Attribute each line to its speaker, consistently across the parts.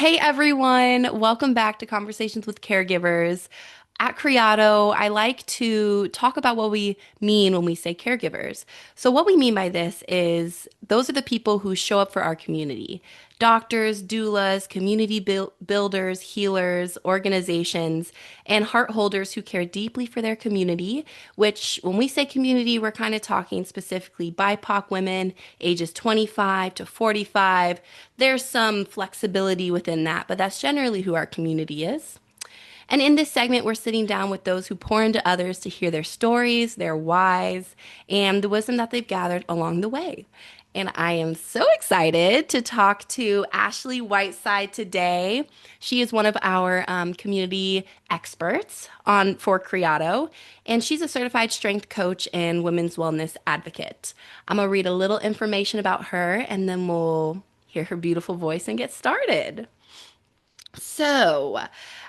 Speaker 1: Hey everyone, welcome back to Conversations with Caregivers. At Criado, I like to talk about what we mean when we say caregivers. So, what we mean by this is those are the people who show up for our community: doctors, doulas, builders, healers, organizations, and heart holders who care deeply for their community. Which, when we say community, we're kind of talking specifically BIPOC women ages 25 to 45. There's some flexibility within that, but that's generally who our community is. And in this segment, we're sitting down with those who pour into others to hear their stories, their whys, and the wisdom that they've gathered along the way. And I am so excited to talk to Ashlee Whiteside today. She is one of our community experts on for Criado, and she's a certified strength coach and women's wellness advocate. I'm gonna read a little information about her, and then we'll hear her beautiful voice and get started. So,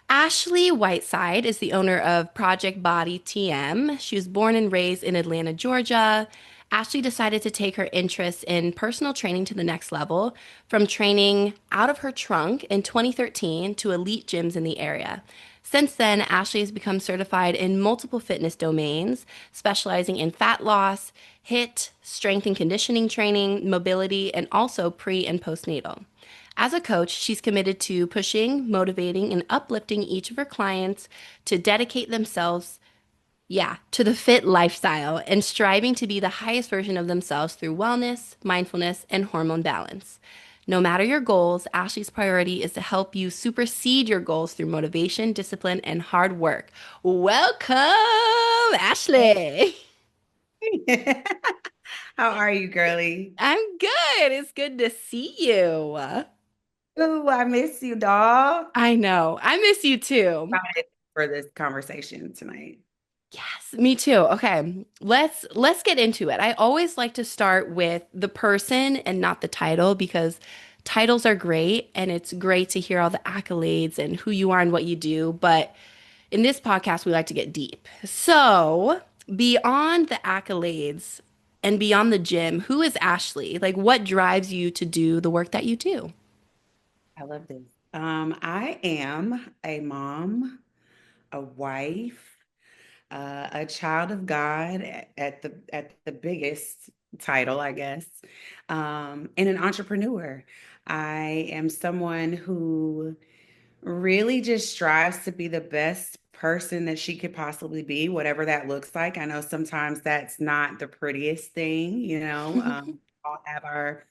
Speaker 1: Ashlee Whiteside is the owner of Project Body TM. She was born and raised in Atlanta, Georgia. Ashlee decided to take her interest in personal training to the next level, from training out of her trunk in 2013 to elite gyms in the area. Since then, Ashlee has become certified in multiple fitness domains, specializing in fat loss, HIIT, strength and conditioning training, mobility, and also pre and postnatal. As a coach, she's committed to pushing, motivating, and uplifting each of her clients to dedicate themselves, to the fit lifestyle and striving to be the highest version of themselves through wellness, mindfulness, and hormone balance. No matter your goals, Ashlee's priority is to help you supersede your goals through motivation, discipline, and hard work. Welcome, Ashlee.
Speaker 2: How are you, girly?
Speaker 1: I'm good. It's good to see you.
Speaker 2: Ooh, I miss you, dog.
Speaker 1: I know. I miss you too.
Speaker 2: Excited for this conversation tonight.
Speaker 1: Yes, me too. Okay, let's get into it. I always like to start with the person and not the title because titles are great and it's great to hear all the accolades and who you are and what you do, but in this podcast we like to get deep. So, beyond the accolades and beyond the gym, who is Ashlee? Like what drives you to do the work that you do?
Speaker 2: I love this. I am a mom, a wife, a child of God at the biggest title, I guess, and an entrepreneur. I am someone who really just strives to be the best person that she could possibly be, whatever that looks like. I know sometimes that's not the prettiest thing, all have our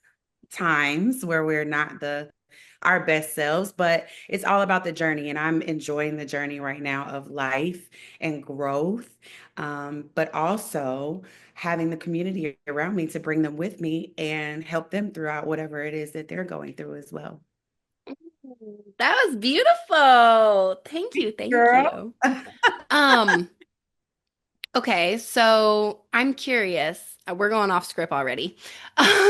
Speaker 2: times where we're not the our best selves, but it's all about the journey. And I'm enjoying the journey right now of life and growth, but also having the community around me to bring them with me and help them throughout whatever it is that they're going through as well.
Speaker 1: That was beautiful. Thank you. Thank
Speaker 2: Girl.
Speaker 1: you. Um, Okay, so I'm curious. We're going off script already.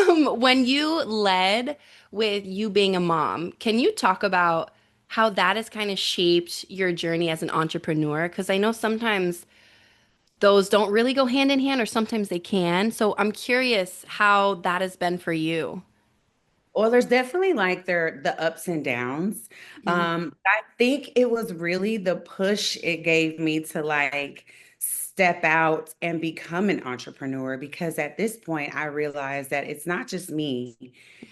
Speaker 1: When you led with you being a mom, can you talk about how that has kind of shaped your journey as an entrepreneur? Because I know sometimes those don't really go hand in hand, or sometimes they can. So I'm curious how that has been for you.
Speaker 2: Well, there's definitely like the ups and downs.
Speaker 1: Mhm.
Speaker 2: I think it was really the push it gave me to like step out and become an entrepreneur because at this point I realized that it's not just me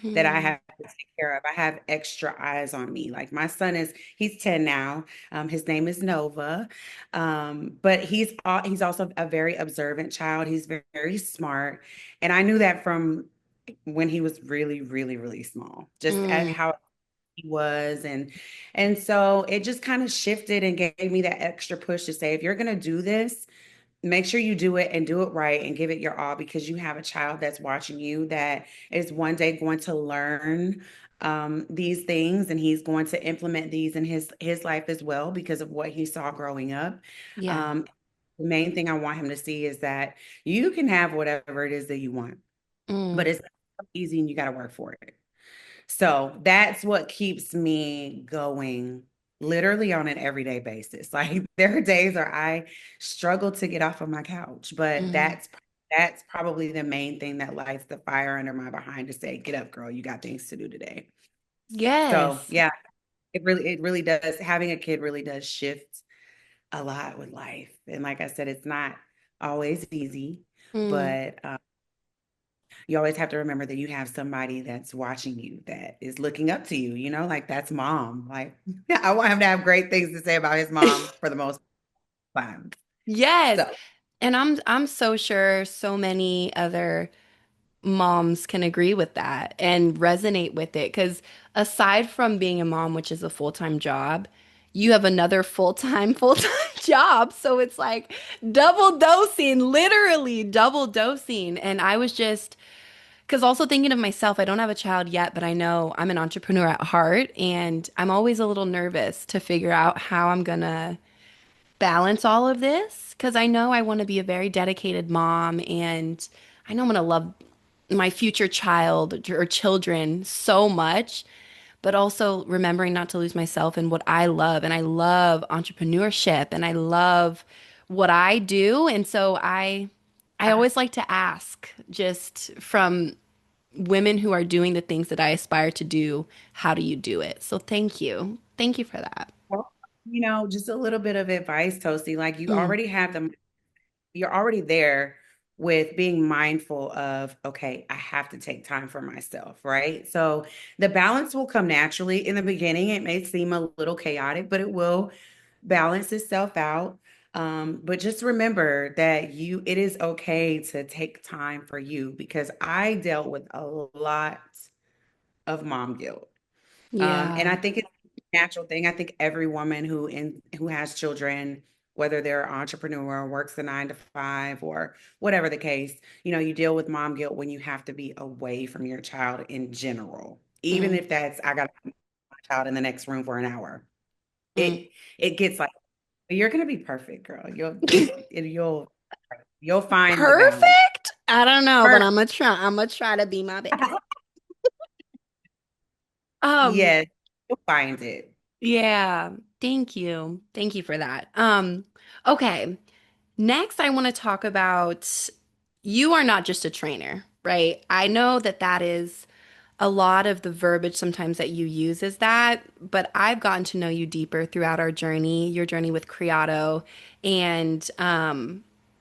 Speaker 2: that I
Speaker 1: Mhm.
Speaker 2: have to take care of. I have extra eyes on me. Like my son he's 10 now. His name is Nova. But he's also a very observant child. He's very, very smart. And I knew that from when he was really, really, really small, just at
Speaker 1: Mm.
Speaker 2: how he was. And so it just kind of shifted and gave me that extra push to say, if you're going to do this, make sure you do it and do it right and give it your all because you have a child that's watching you that is one day going to learn these things and he's going to implement these in his life as well because of what he saw growing up.
Speaker 1: Yeah.
Speaker 2: Um, the main thing I want him to see is that you can have whatever it is that you want, but
Speaker 1: Mm.
Speaker 2: it's not easy and you got to work for it. So that's what keeps me going literally on an everyday basis. Like there are days where I struggle to get off of my couch, but
Speaker 1: Mm.
Speaker 2: that's probably the main thing that lights the fire under my behind to say, get up, girl, you got things to do today. So
Speaker 1: Yes.
Speaker 2: yeah. it really does. Having a kid really does shift a lot with life. And like I said, it's not always easy,
Speaker 1: Mm.
Speaker 2: but you always have to remember that you have somebody that's watching you, that is looking up to you, like that's mom. Like I want him to have great things to say about his mom for the most time.
Speaker 1: Yes.
Speaker 2: So
Speaker 1: And I'm so sure so many other moms can agree with that and resonate with it because aside from being a mom, which is a full-time job, you have another full-time job. So it's like double dosing, literally double dosing. And I was just because also thinking of myself, I don't have a child yet, but I know I'm an entrepreneur at heart and I'm always a little nervous to figure out how I'm gonna balance all of this because I know I want to be a very dedicated mom and I know I'm going to love my future child or children so much, but also remembering not to lose myself in what I love. And I love entrepreneurship and I love what I do. And so I always like to ask just from women who are doing the things that I aspire to do, how do you do it? So thank you. Thank you for that.
Speaker 2: well, just a little bit of advice, Toasty. Like
Speaker 1: Mm,
Speaker 2: you're already there with being mindful of, okay, I have to take time for myself, right? So the balance will come naturally. In the beginning, it may seem a little chaotic, but it will balance itself out. But just remember that it is okay to take time for you, because I dealt with a lot of mom guilt. And
Speaker 1: yeah.
Speaker 2: I think it's a natural thing. I think every woman who has children, whether they're an entrepreneur, works a 9 to 5, or whatever the case, you deal with mom guilt when you have to be away from your child in general. Even
Speaker 1: Mm,
Speaker 2: if that's, I got my child in the next room for an hour.
Speaker 1: mm.
Speaker 2: It gets like, you're gonna be perfect, girl. You'll find the balance.
Speaker 1: Perfect? I don't know, but
Speaker 2: Perfect.
Speaker 1: I'm gonna try to be my best. Um,
Speaker 2: Yes, you'll find it.
Speaker 1: yeah. Thank you. Thank you for that. Okay. Next I want to talk about you are not just a trainer, right? I know that that is a lot of the verbiage sometimes that you use is that, but I've gotten to know you deeper throughout our journey, your journey with Criado, and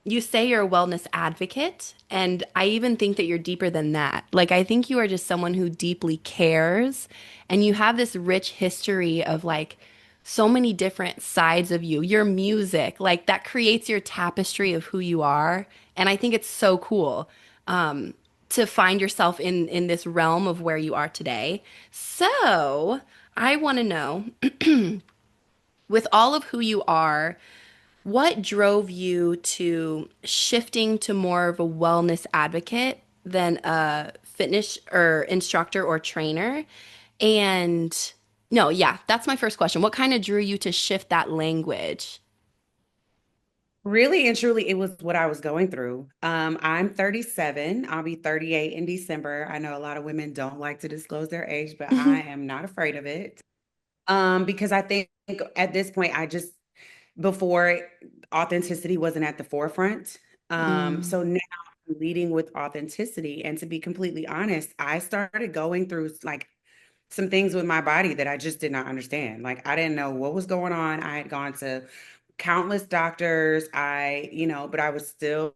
Speaker 1: you say you're a wellness advocate, and I even think that you're deeper than that. Like I think you are just someone who deeply cares, and you have this rich history of like so many different sides of you. Your music, like that creates your tapestry of who you are, and I think it's so cool. To find yourself in this realm of where you are today. So, I want to know with all of who you are, what drove you to shifting to more of a wellness advocate than a fitness or instructor or trainer? And no, yeah, that's my first question. What kind of drew you to shift that language?
Speaker 2: Really and truly, it was what I was going through. I'm 37. I'll be 38 in December. I know a lot of women don't like to disclose their age, but I am not afraid of it. Because I think at this point, before, authenticity wasn't at the forefront.
Speaker 1: Mm,
Speaker 2: So now I'm leading with authenticity. And to be completely honest, I started going through like some things with my body that I just did not understand. Like I didn't know what was going on. I had gone to countless doctors. But I was still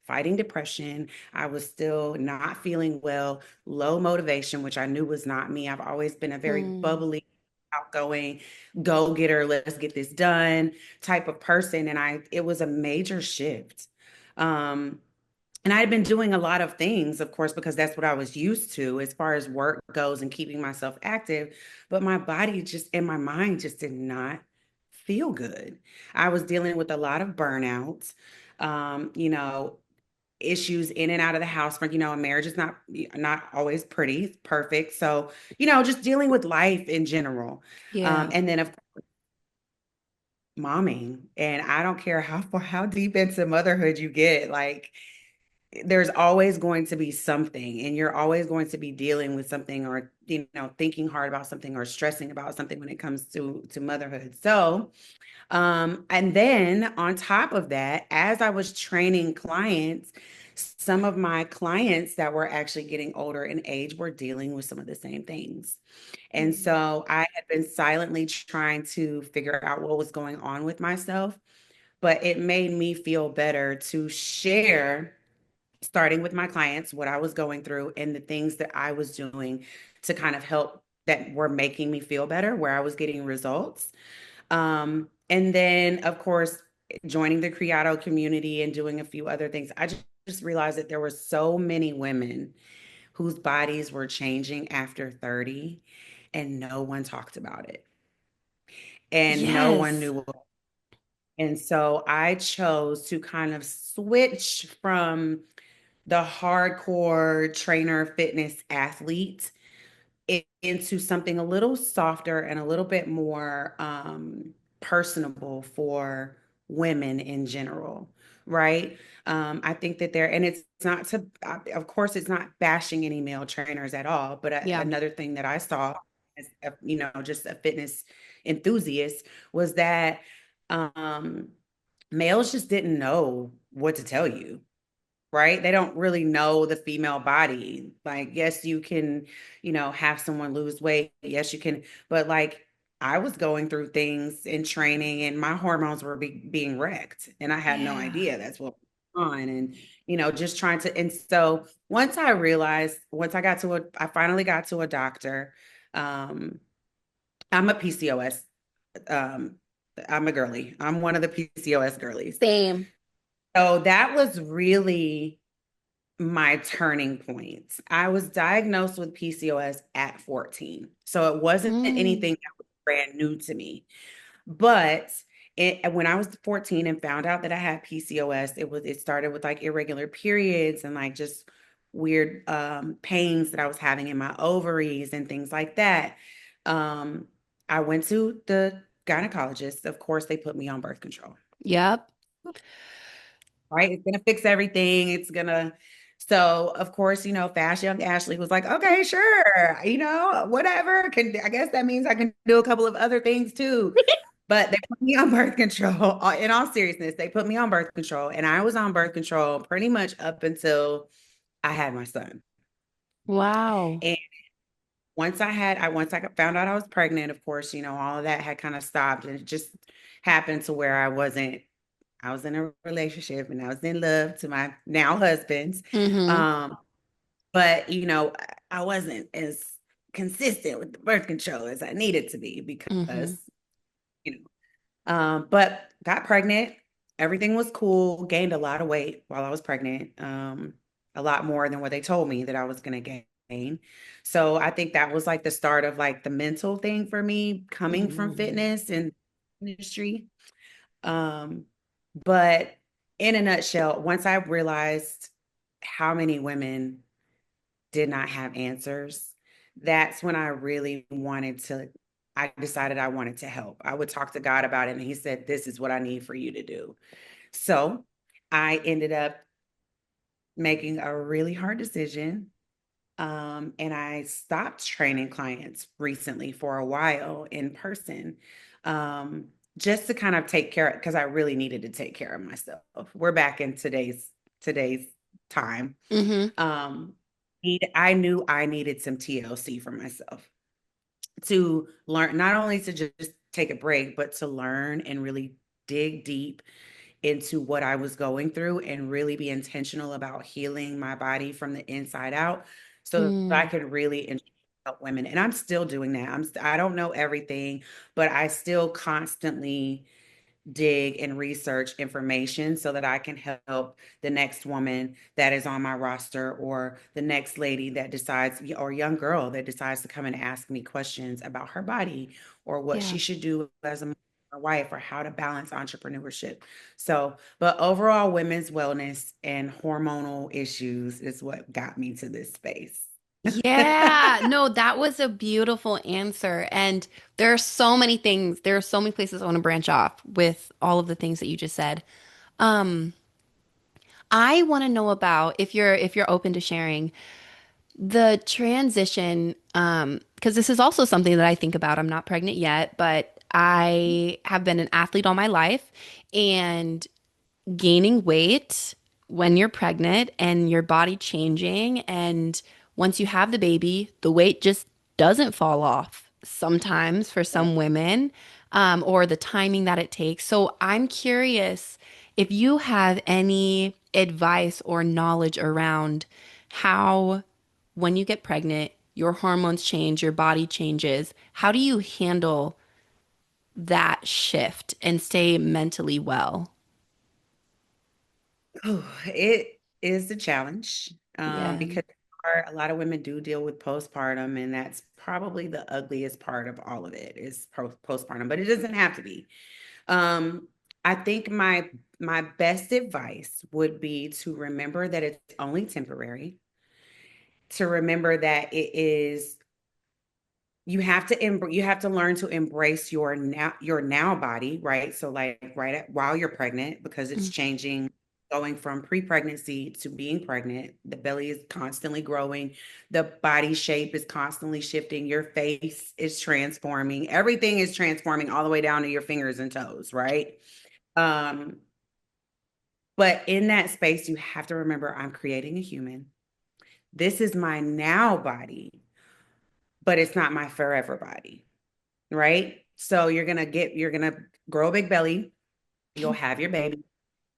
Speaker 2: fighting depression. I was still not feeling well, low motivation, which I knew was not me. I've always been a very
Speaker 1: mm,
Speaker 2: bubbly, outgoing, go getter, let's get this done type of person. And it was a major shift. Um, and I had been doing a lot of things, of course, because that's what I was used to as far as work goes and keeping myself active. But my body just and my mind just did not feel good. I was dealing with a lot of burnout, um, you know, issues in and out of the house. A marriage is not always pretty, perfect. So, just dealing with life in general.
Speaker 1: yeah.
Speaker 2: And then of momming. And I don't care how deep into motherhood you get, like there's always going to be something, and you're always going to be dealing with something, or thinking hard about something, or stressing about something when it comes to motherhood. So and then on top of that, as I was training clients, some of my clients that were actually getting older in age were dealing with some of the same things. And
Speaker 1: Mm.
Speaker 2: so I had been silently trying to figure out what was going on with myself, but it made me feel better to share, starting with my clients, what I was going through and the things that I was doing to kind of help that were making me feel better, where I was getting results. And then, of course, joining the Criado community and doing a few other things, I just realized that there were so many women whose bodies were changing after 30 and no one talked about it and no one
Speaker 1: Yes.
Speaker 2: knew. And so I chose to kind of switch from the hardcore trainer fitness athlete into something a little softer and a little bit more personable for women in general, right? I think that and it's not to, of course, it's not bashing any male trainers at all, but
Speaker 1: Yeah.
Speaker 2: another thing that I saw as just a fitness enthusiast was that um, males just didn't know what to tell you, right? They don't really know the female body. Like, yes, you can, have someone lose weight. Yes, you can. But like, I was going through things in training and my hormones were being wrecked and I had no
Speaker 1: Yeah.
Speaker 2: idea that's what was on. And, just trying to. And so once I realized, once I finally got to a doctor. Um, I'm a PCOS. Um, I'm a girly. I'm one of the PCOS girlies.
Speaker 1: Same.
Speaker 2: So that was really my turning point. I was diagnosed with PCOS at 14. So it wasn't
Speaker 1: Mm.
Speaker 2: anything that was brand new to me. But when I was 14 and found out that I had PCOS, it started with like irregular periods and like just weird pains that I was having in my ovaries and things like that. Um, I went to the gynecologist. Of course, they put me on birth control,
Speaker 1: Yep.
Speaker 2: right? It's gonna fix everything. So of course, fast young Ashley was like, okay, sure, whatever. I guess that means I can do a couple of other things too. But they put me on birth control. In all seriousness, they put me on birth control, and I was on birth control pretty much up until I had my son.
Speaker 1: Wow.
Speaker 2: And once I found out I was pregnant, of course, all of that had kind of stopped, and it just happened to where I was in a relationship and I was in love to my now husband.
Speaker 1: Mm-hmm.
Speaker 2: Um, but I wasn't as consistent with the birth control as I needed to be
Speaker 1: Mm-hmm.
Speaker 2: because, you but got pregnant. Everything was cool, gained a lot of weight while I was pregnant. A lot more than what they told me that I was gonna gain. So I think that was like the start of like the mental thing for me coming from
Speaker 1: Mm-hmm.
Speaker 2: fitness and industry. Um, but in a nutshell, once I realized how many women did not have answers, that's when I decided I wanted to help. I would talk to God about it, and He said, this is what I need for you to do. So I ended up making a really hard decision. And I stopped training clients recently for a while in person, um, just to kind of take care, because I really needed to take care of myself. We're back in today's time.
Speaker 1: Mm-hmm.
Speaker 2: Um, I knew I needed some TLC for myself to learn, not only to just take a break, but to learn and really dig deep into what I was going through and really be intentional about healing my body from the inside out so that I
Speaker 1: Mm.
Speaker 2: could really help women. And I'm still doing that. I don't know everything, but I still constantly dig and research information so that I can help the next woman that is on my roster or the next lady that decides, or young girl that decides to come and ask me questions about her body or what
Speaker 1: Yeah.
Speaker 2: she should do as a wife or how to balance entrepreneurship. So, but overall, women's wellness and hormonal issues is what got me to this space.
Speaker 1: Yeah, no, that was a beautiful answer. And there are so many things, there are so many places I want to branch off with all of the things that you just said. Um, I want to know about if you're open to sharing the transition, because this is also something that I think about. I'm not pregnant yet, but I have been an athlete all my life and gaining weight. when you're pregnant and your body changing, and once you have the baby, the weight just doesn't fall off sometimes for some women, or the timing that it takes. So I'm curious if you have any advice or knowledge around how, when you get pregnant, your hormones change, your body changes. How do you handle that shift and stay mentally well?
Speaker 2: Oh, it is a challenge
Speaker 1: Yeah.
Speaker 2: because a lot of women do deal with postpartum, and that's probably the ugliest part of all of it is postpartum, but it doesn't have to be. Um, I think my best advice would be to remember that it's only temporary, to remember that it is you have to learn to embrace your now body, right? So like while you're pregnant, because it's
Speaker 1: Mm.
Speaker 2: changing, going from pre-pregnancy to being pregnant, the belly is constantly growing, the body shape is constantly shifting, your face is transforming, everything is transforming all the way down to your fingers and toes, right? um but in that space you have to remember, I'm creating a human. This is my now body, but it's not my forever body, right? So you're gonna grow a big belly, you'll have your baby,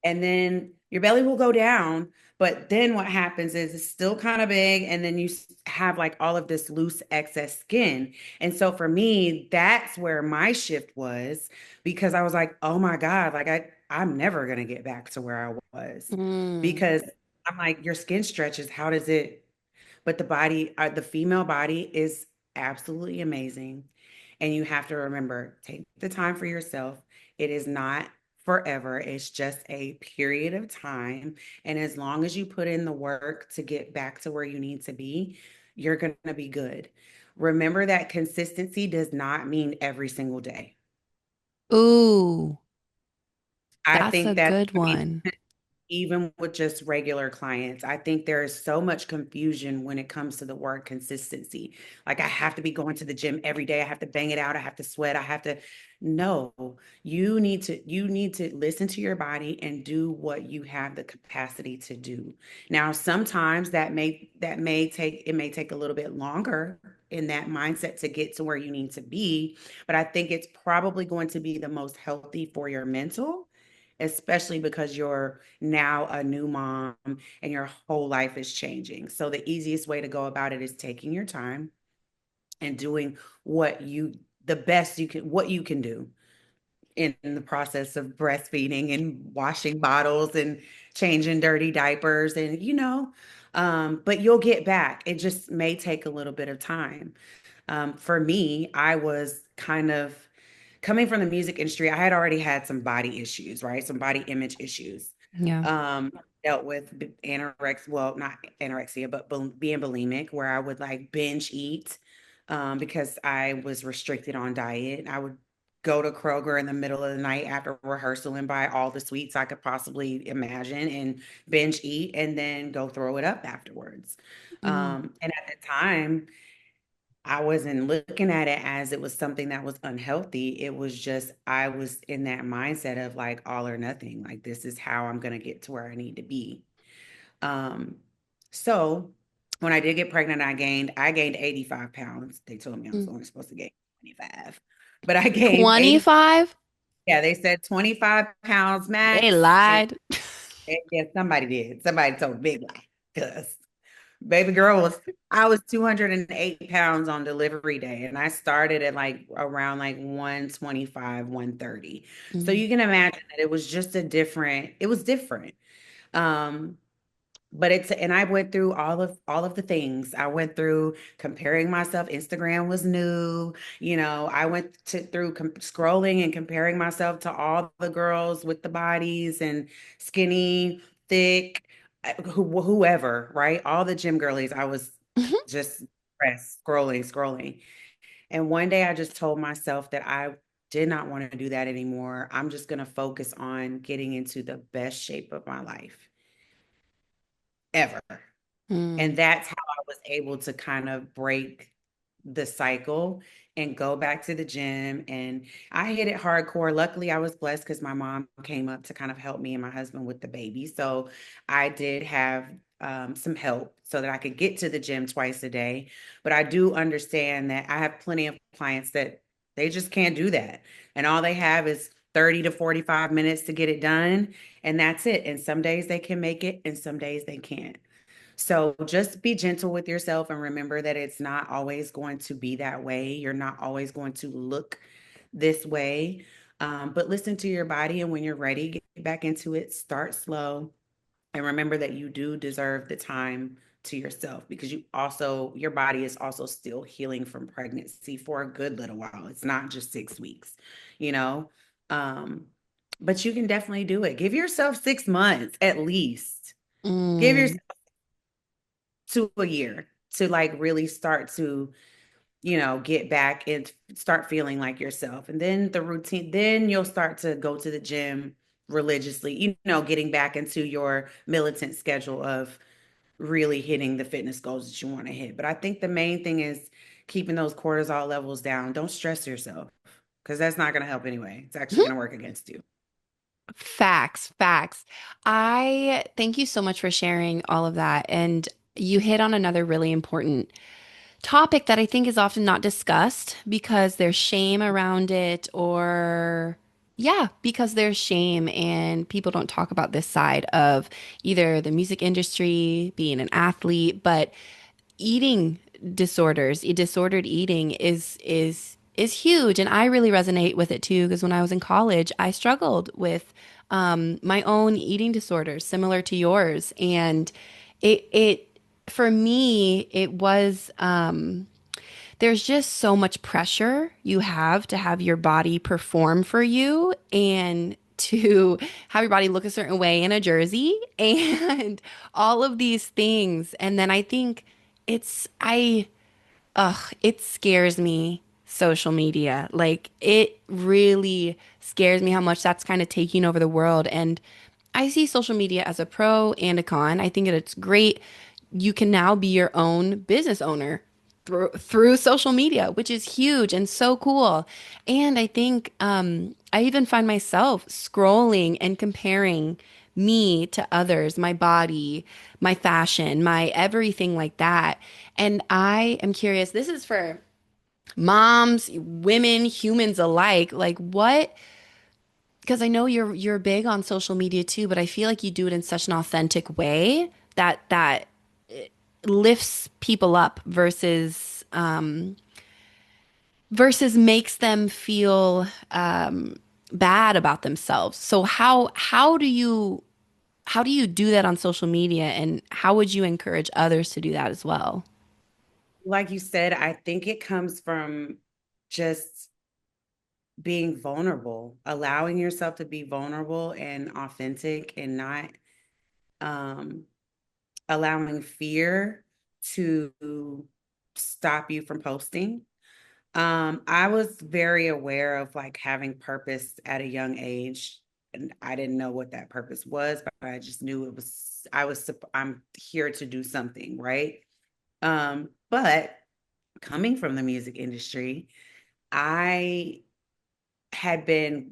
Speaker 2: and then your belly will go down. But then what happens is it's still kind of big, and then have like all of this loose excess skin. And so for me, that's where my shift was, because I was like, oh my God, like I'm never gonna get back to where I was,
Speaker 1: Mm.
Speaker 2: because I'm like, your skin stretches, how does it? But the female body is absolutely amazing. And you have to remember, take the time for yourself. It is not forever, it's just a period of time. And as long as you put in the work to get back to where you need to be, you're going to be good. Remember that consistency does not mean every single day.
Speaker 1: Ooh,
Speaker 2: I
Speaker 1: that's a
Speaker 2: think that,
Speaker 1: good
Speaker 2: I mean,
Speaker 1: one.
Speaker 2: even with just regular clients, I think there is so much confusion when it comes to the word consistency. Like, I have to be going to the gym every day. I have to bang it out. I have to sweat. I have to. No, you need to listen to your body and do what you have the capacity to do. Now, sometimes that may take a little bit longer in that mindset to get to where you need to be, but I think it's probably going to be the most healthy for your mental, especially because you're now a new mom and your whole life is changing. So the easiest way to go about it is taking your time and doing the best what you can do in the process of breastfeeding and washing bottles and changing dirty diapers, and but you'll get back. It just may take a little bit of time. For me, I was kind of coming from the music industry. I had already had some body issues, right? Some body image issues.
Speaker 1: Yeah.
Speaker 2: Um, Dealt with anorexia, well, not anorexia, but being bulimic, where I would like binge eat because I was restricted on diet. I would go to Kroger in the middle of the night after rehearsal and buy all the sweets I could possibly imagine and binge eat and then go throw it up afterwards.
Speaker 1: Mm.
Speaker 2: And at the time, I wasn't looking at it as it was something that was unhealthy. It was just, I was in that mindset of like all or nothing. Like, this is how I'm going to get to where I need to be. Um, so when I did get pregnant, I gained 85 pounds. They told me I was
Speaker 1: Mm.
Speaker 2: only supposed to gain 25, but I gained 80.
Speaker 1: 25?
Speaker 2: Yeah, they said 25 pounds
Speaker 1: They
Speaker 2: max.
Speaker 1: lied.
Speaker 2: And yeah, somebody did. Somebody told a big lie. Because baby girl I was 208 pounds on delivery day, and I started at like around like 125, 130. So
Speaker 1: Mm.
Speaker 2: you can imagine that it was different. Um, but and I went through all of the things. I went through comparing myself. Instagram was new. I went through scrolling and comparing myself to all the girls with the bodies and skinny, thick, whoever, right? All the gym girlies. I was just pressed, scrolling. And one day I just told myself that I did not want to do that anymore. I'm just going to focus on getting into the best shape of my life ever. And
Speaker 1: Mm.
Speaker 2: that's how I was able to kind of break the cycle and go back to the gym. And I hit it hardcore. Luckily, I was blessed because my mom came up to kind of help me and my husband with the baby. So I did have some help so that I could get to the gym twice a day. But I do understand that I have plenty of clients that they just can't do that. And all they have is 30 to 45 minutes to get it done. And that's it. And some days they can make it, and some days they can't. So just be gentle with yourself and remember that it's not always going to be that way. You're not always going to look this way. But listen to your body. And when you're ready, get back into it. Start slow. And remember that you do deserve the time to yourself because your body is also still healing from pregnancy for a good little while. It's not just 6 weeks, you know? Um, but you can definitely do it. Give yourself 6 months at least. Give
Speaker 1: Mm.
Speaker 2: yourself to a year to like really start to, get back and start feeling like yourself. And then the routine, then you'll start to go to the gym religiously, getting back into your militant schedule of really hitting the fitness goals that you want to hit. But I think the main thing is keeping those cortisol levels down. Don't stress yourself because that's not going to help anyway. It's actually going to work against you.
Speaker 1: Facts, facts. I thank you so much for sharing all of that. And you hit on another really important topic that I think is often not discussed because there's shame around it, or yeah, because there's shame and people don't talk about this side of either the music industry, being an athlete, but eating disorders, disordered eating is huge, and I really resonate with it too because when I was in college, I struggled with my own eating disorders similar to yours, and it for me it was there's just so much pressure you have to have your body perform for you and to have your body look a certain way in a jersey and all of these things. And then I think it scares me, social media. Like it really scares me how much that's kind of taking over the world. And I see social media as a pro and a con. I think that it's great. You can now be your own business owner through social media, which is huge and so cool. And I think I even find myself scrolling and comparing me to others, my body, my fashion, my everything like that. And I am curious, this is for moms, women, humans alike. Like what, because I know you're big on social media too, but I feel like you do it in such an authentic way that lifts people up versus makes them feel bad about themselves. So how do you do that on social media, and how would you encourage others to do that as well?
Speaker 2: Like you said, I think it comes from just being vulnerable, allowing yourself to be vulnerable and authentic and not um, allowing fear to stop you from posting. I was very aware of like having purpose at a young age, and I didn't know what that purpose was, but I just knew I'm here to do something, right? But coming from the music industry, I had been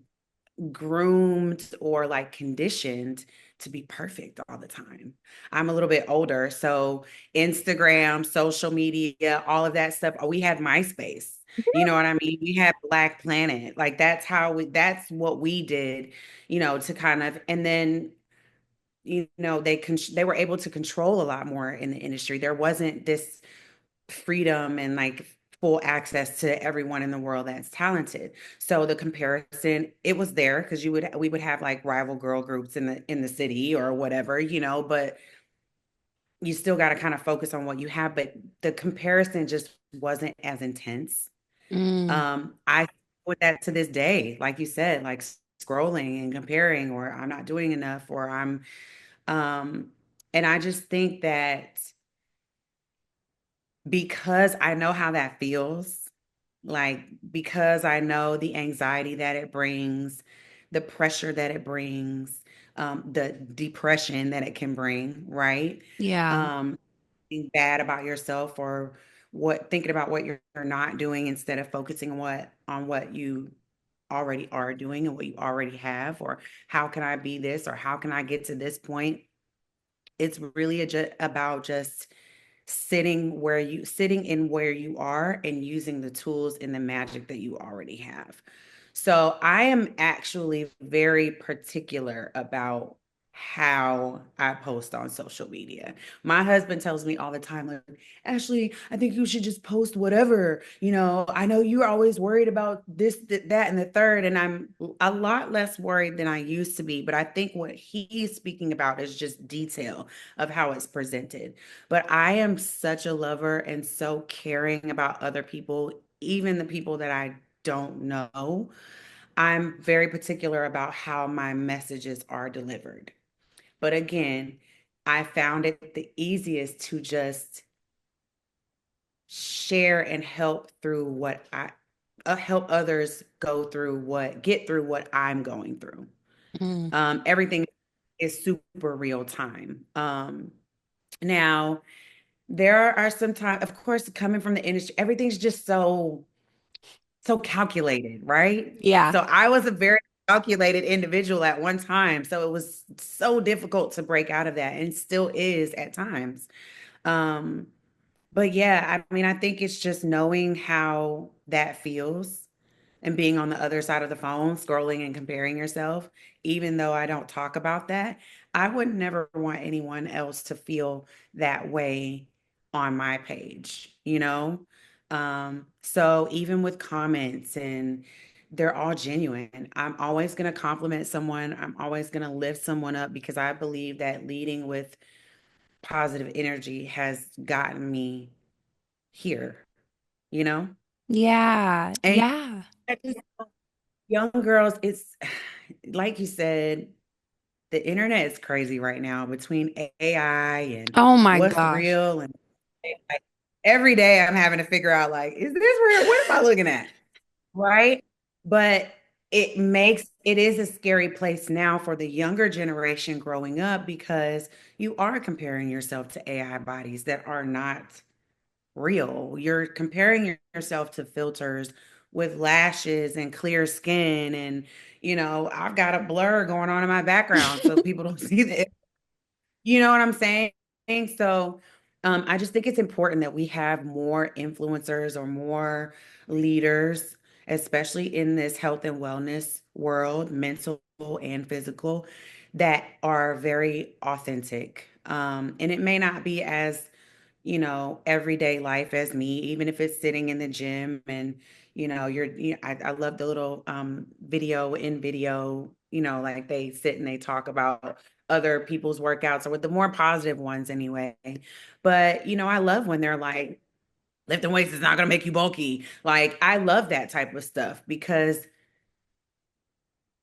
Speaker 2: groomed or like conditioned to be perfect all the time. I'm a little bit older, so Instagram, social media, all of that stuff. We had MySpace. You know what I mean? We had Black Planet. Like that's what we did, to kind of, and then they were able to control a lot more in the industry. There wasn't this freedom and like full access to everyone in the world that's talented. So the comparison, it was there because we would have like rival girl groups in the city or whatever, but you still got to kind of focus on what you have. But the comparison just wasn't as intense.
Speaker 1: Mm.
Speaker 2: I with that to this day, like you said, like scrolling and comparing, or I'm not doing enough, or um, and I just think that because I know how that feels, like because I know the anxiety that it brings, the pressure that it brings, the depression that it can bring, right?
Speaker 1: Yeah.
Speaker 2: Being bad about yourself or what thinking about what you're not doing instead of focusing on what you already are doing and what you already have, or how can I be this, or how can I get to this point. It's really about just sitting in where you are and using the tools and the magic that you already have. So I am actually very particular about how I post on social media. My husband tells me all the time, like, Ashlee, I think you should just post whatever. I know you're always worried about this, that, and the third, and I'm a lot less worried than I used to be. But I think what he's speaking about is just detail of how it's presented. But I am such a lover and so caring about other people, even the people that I don't know. I'm very particular about how my messages are delivered. But again, I found it the easiest to just share and help through what I help others get through what I'm going through.
Speaker 1: Mm.
Speaker 2: Everything is super real time. Now, there are some time, of course, coming from the industry, everything's just so calculated, right?
Speaker 1: Yeah.
Speaker 2: So I was a very calculated individual at one time. So it was so difficult to break out of that and still is at times. Um, but yeah, I mean, I think it's just knowing how that feels and being on the other side of the phone, scrolling and comparing yourself, even though I don't talk about that, I would never want anyone else to feel that way on my page. So even with comments, and they're all genuine. I'm always going to compliment someone. I'm always going to lift someone up because I believe that leading with positive energy has gotten me here, you know?
Speaker 1: Yeah.
Speaker 2: And
Speaker 1: Yeah.
Speaker 2: young girls, it's like you said, the internet is crazy right now between AI and
Speaker 1: Oh my
Speaker 2: what's
Speaker 1: gosh.
Speaker 2: real. And like, every day I'm having to figure out, like, is this real? What am I looking at? Right? But it is a scary place now for the younger generation growing up because you are comparing yourself to AI bodies that are not real. You're comparing yourself to filters with lashes and clear skin. And, I've got a blur going on in my background so people don't see that. You know what I'm saying? So I just think it's important that we have more influencers or more leaders, especially in this health and wellness world, mental and physical, that are very authentic. And it may not be as everyday life as me, even if it's sitting in the gym and, I love the little video, like they sit and they talk about other people's workouts or with the more positive ones anyway. But, I love when they're like, lifting weights is not going to make you bulky. Like, I love that type of stuff because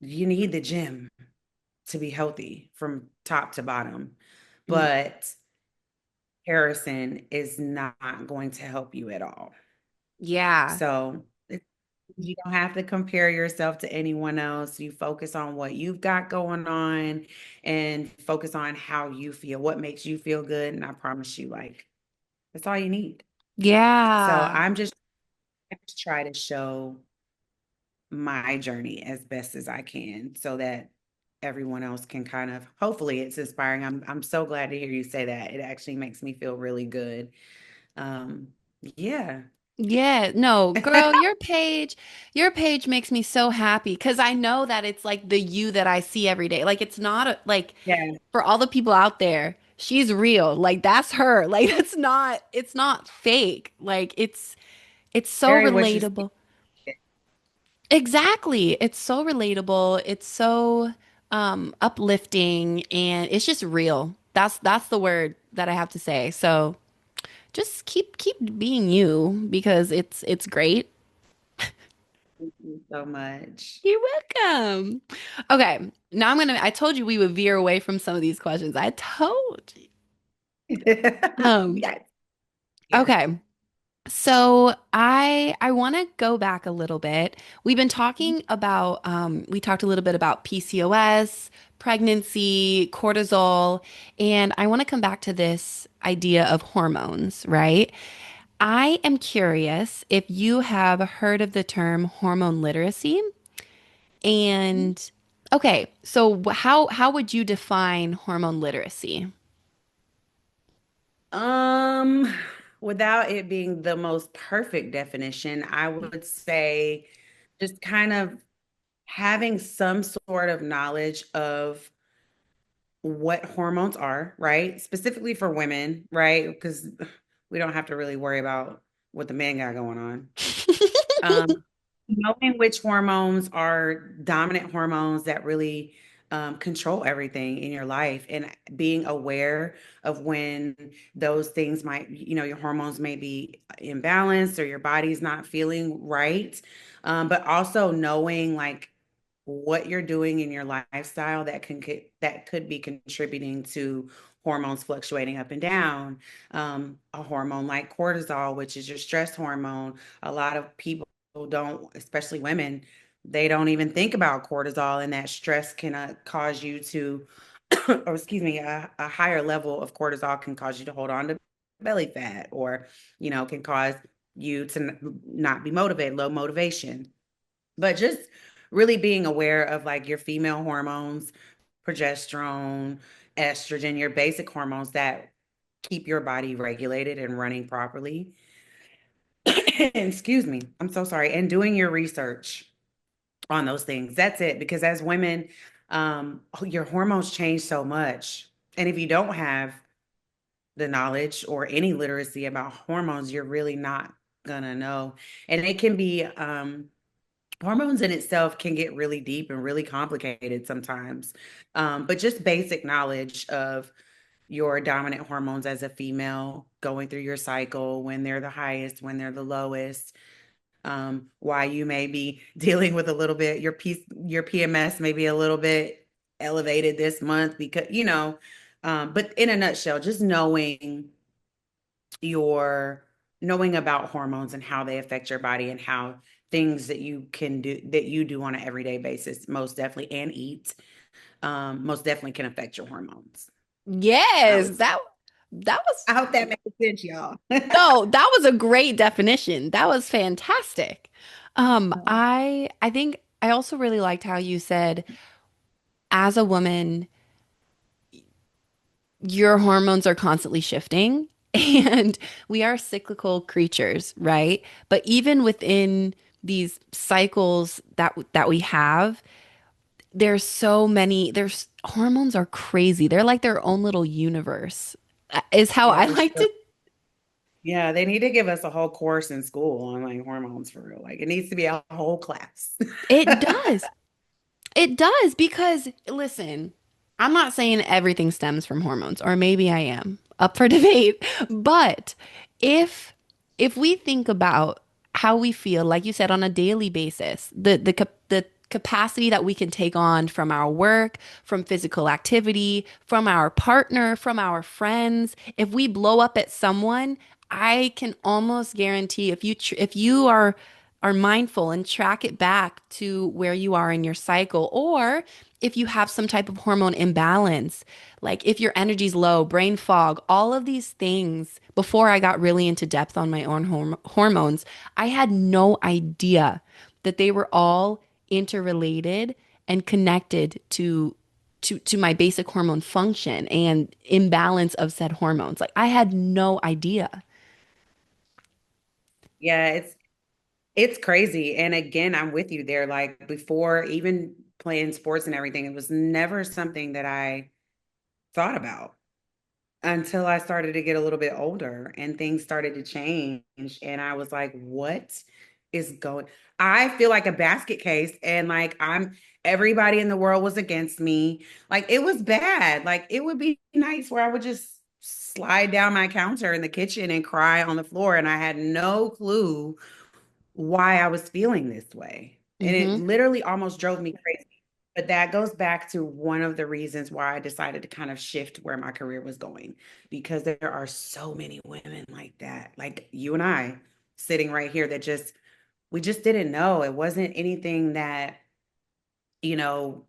Speaker 2: you need the gym to be healthy from top to bottom.
Speaker 1: Mm.
Speaker 2: But Harrison is not going to help you at all.
Speaker 1: Yeah.
Speaker 2: So you don't have to compare yourself to anyone else. You focus on what you've got going on and focus on how you feel, what makes you feel good. And I promise you, like, that's all you need. So
Speaker 1: Yeah.
Speaker 2: I just try to show my journey as best as I can so that everyone else can kind of, hopefully it's inspiring. I'm so glad to hear you say that. It actually makes me feel really good. Um, yeah.
Speaker 1: Yeah, no, girl, your page makes me so happy because I know that it's like the you that I see every day. Like it's not like
Speaker 2: Yeah.
Speaker 1: for all the people out there, she's real. Like that's her. Like it's not fake. Like it's so
Speaker 2: Very what you see.
Speaker 1: relatable. Exactly. It's so relatable. It's so uplifting and it's just real. That's the word that I have to say. So just keep being you because it's great.
Speaker 2: Thank you so much.
Speaker 1: You're welcome. Okay, now I told you we would veer away from some of these questions. I told you.
Speaker 2: We
Speaker 1: Um,
Speaker 2: got here.
Speaker 1: okay. So I want to go back a little bit. We've been talking about we talked a little bit about PCOS, pregnancy, cortisol, and I want to come back to this idea of hormones, right? I am curious if you have heard of the term hormone literacy. And okay, so how would you define hormone literacy?
Speaker 2: Um, Without it being the most perfect definition, I would say just kind of having some sort of knowledge of what hormones are, right? Specifically for women, right? Because we don't have to really worry about what the man got going on. Um, Knowing which hormones are dominant hormones that really control everything in your life and being aware of when those things might, your hormones may be imbalanced or your body's not feeling right. But also knowing like what you're doing in your lifestyle that could be contributing to hormones fluctuating up and down. A hormone like cortisol, which is your stress hormone. A lot of people don't, especially women, they don't even think about cortisol, and that stress can cause you to, or excuse me, a higher level of cortisol can cause you to hold on to belly fat, or can cause you to not be motivated, low motivation. But just really being aware of like your female hormones, progesterone, estrogen, your basic hormones that keep your body regulated and running properly. Excuse me. I'm so sorry. And doing your research on those things. That's it. Because as women, your hormones change so much. And if you don't have the knowledge or any literacy about hormones, you're really not gonna know. And it can be hormones in itself can get really deep and really complicated sometimes. But just basic knowledge of your dominant hormones as a female going through your cycle, when they're the highest, when they're the lowest, why you may be dealing with a little bit, your PMS may be a little bit elevated this month because, but in a nutshell, just your knowing about hormones and how they affect your body and how things that you do on an everyday basis most definitely and eat most definitely can affect your hormones. I
Speaker 1: Yes,
Speaker 2: would
Speaker 1: that was
Speaker 2: I hope that makes sense, y'all.
Speaker 1: no, that was a great definition. That was fantastic. I think I also really liked how you said, as a woman, your hormones are constantly shifting and we are cyclical creatures, right? But even within these cycles that we have, there's hormones are crazy. They're like their own little universe. Is how
Speaker 2: Yeah,
Speaker 1: I
Speaker 2: for
Speaker 1: like
Speaker 2: sure.
Speaker 1: to.
Speaker 2: Yeah, they need to give us a whole course in school on like hormones for real. Like it needs to be a whole class.
Speaker 1: It does. It does because listen, I'm not saying everything stems from hormones, or maybe I am up for debate. But if if we think about how we feel, like you said, on a daily basis, the capacity that we can take on from our work, from physical activity, from our partner, from our friends, if we blow up at someone, I can almost guarantee if you are mindful and track it back to where you are in your cycle, or if you have some type of hormone imbalance, like if your energy's low, brain fog, all of these things, before I got really into depth on my own hormones, I had no idea that they were all interrelated and connected to my basic hormone function and imbalance of said hormones. Like I had no idea.
Speaker 2: Yeah, it's crazy. And again, I'm with you there. Like before even playing sports and everything, it was never something that I thought about until I started to get a little bit older and things started to change. And I was like, what is going? I feel like a basket case, and like everybody in the world was against me. Like it was bad. Like it would be nights where I would just slide down my counter in the kitchen and cry on the floor, and I had no clue why I was feeling this way. And it
Speaker 1: Hmm.
Speaker 2: literally almost drove me crazy. But that goes back to one of the reasons why I decided to kind of shift where my career was going, because there are so many women like that, like you and I sitting right here that we just didn't know. It wasn't anything that, you know,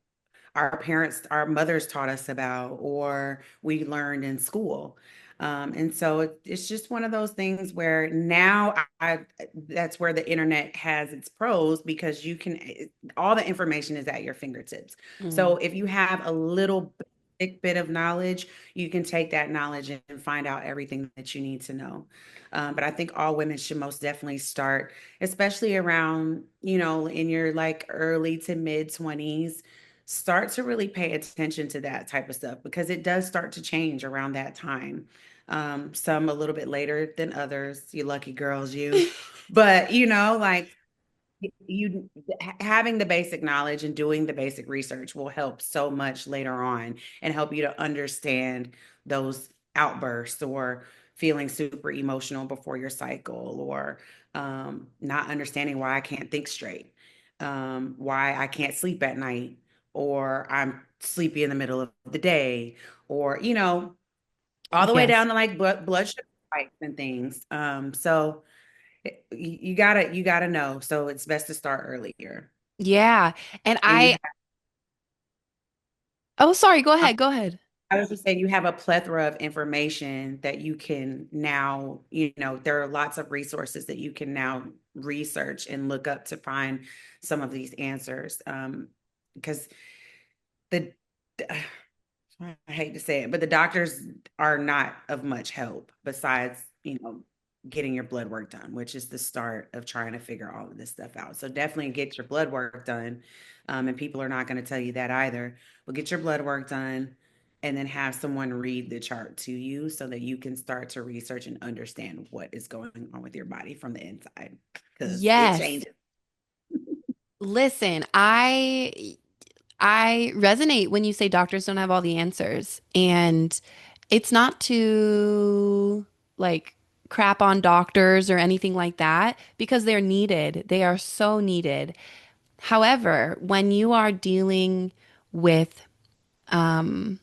Speaker 2: our mothers taught us about or we learned in school. And so it's just one of those things where now that's where the internet has its pros because you can, all the information is at your fingertips.
Speaker 1: Mm.
Speaker 2: So if you have a little bit of knowledge, you can take that knowledge and find out everything that you need to know. But I think all women should most definitely start, especially around, in your like early to mid 20s, start to really pay attention to that type of stuff because it does start to change around that time. Some a little bit later than others, you lucky girls, you. But like you having the basic knowledge and doing the basic research will help so much later on and help you to understand those outbursts or feeling super emotional before your cycle or not understanding why I can't think straight, why I can't sleep at night, or I'm sleepy in the middle of the day, or all the way
Speaker 1: Yes.
Speaker 2: down to like blood sugar spikes and things. So you gotta know. So it's best to start earlier.
Speaker 1: Yeah. And
Speaker 2: And you
Speaker 1: oh, sorry, go
Speaker 2: have,
Speaker 1: ahead, go ahead.
Speaker 2: I was just saying, you have a plethora of information that you can now, there are lots of resources that you can now research and look up to find some of these answers. Because the I hate to say it, but the doctors are not of much help besides, getting your blood work done, which is the start of trying to figure all of this stuff out. So definitely get your blood work done. And people are not going to tell you that either. But get your blood work done and then have someone read the chart to you so that you can start to research and understand what is going on with your body from the inside because it
Speaker 1: Yes.
Speaker 2: changes.
Speaker 1: Listen, I resonate when you say doctors don't have all the answers. And it's not to like crap on doctors or anything like that because they're needed. They are so needed. However, with um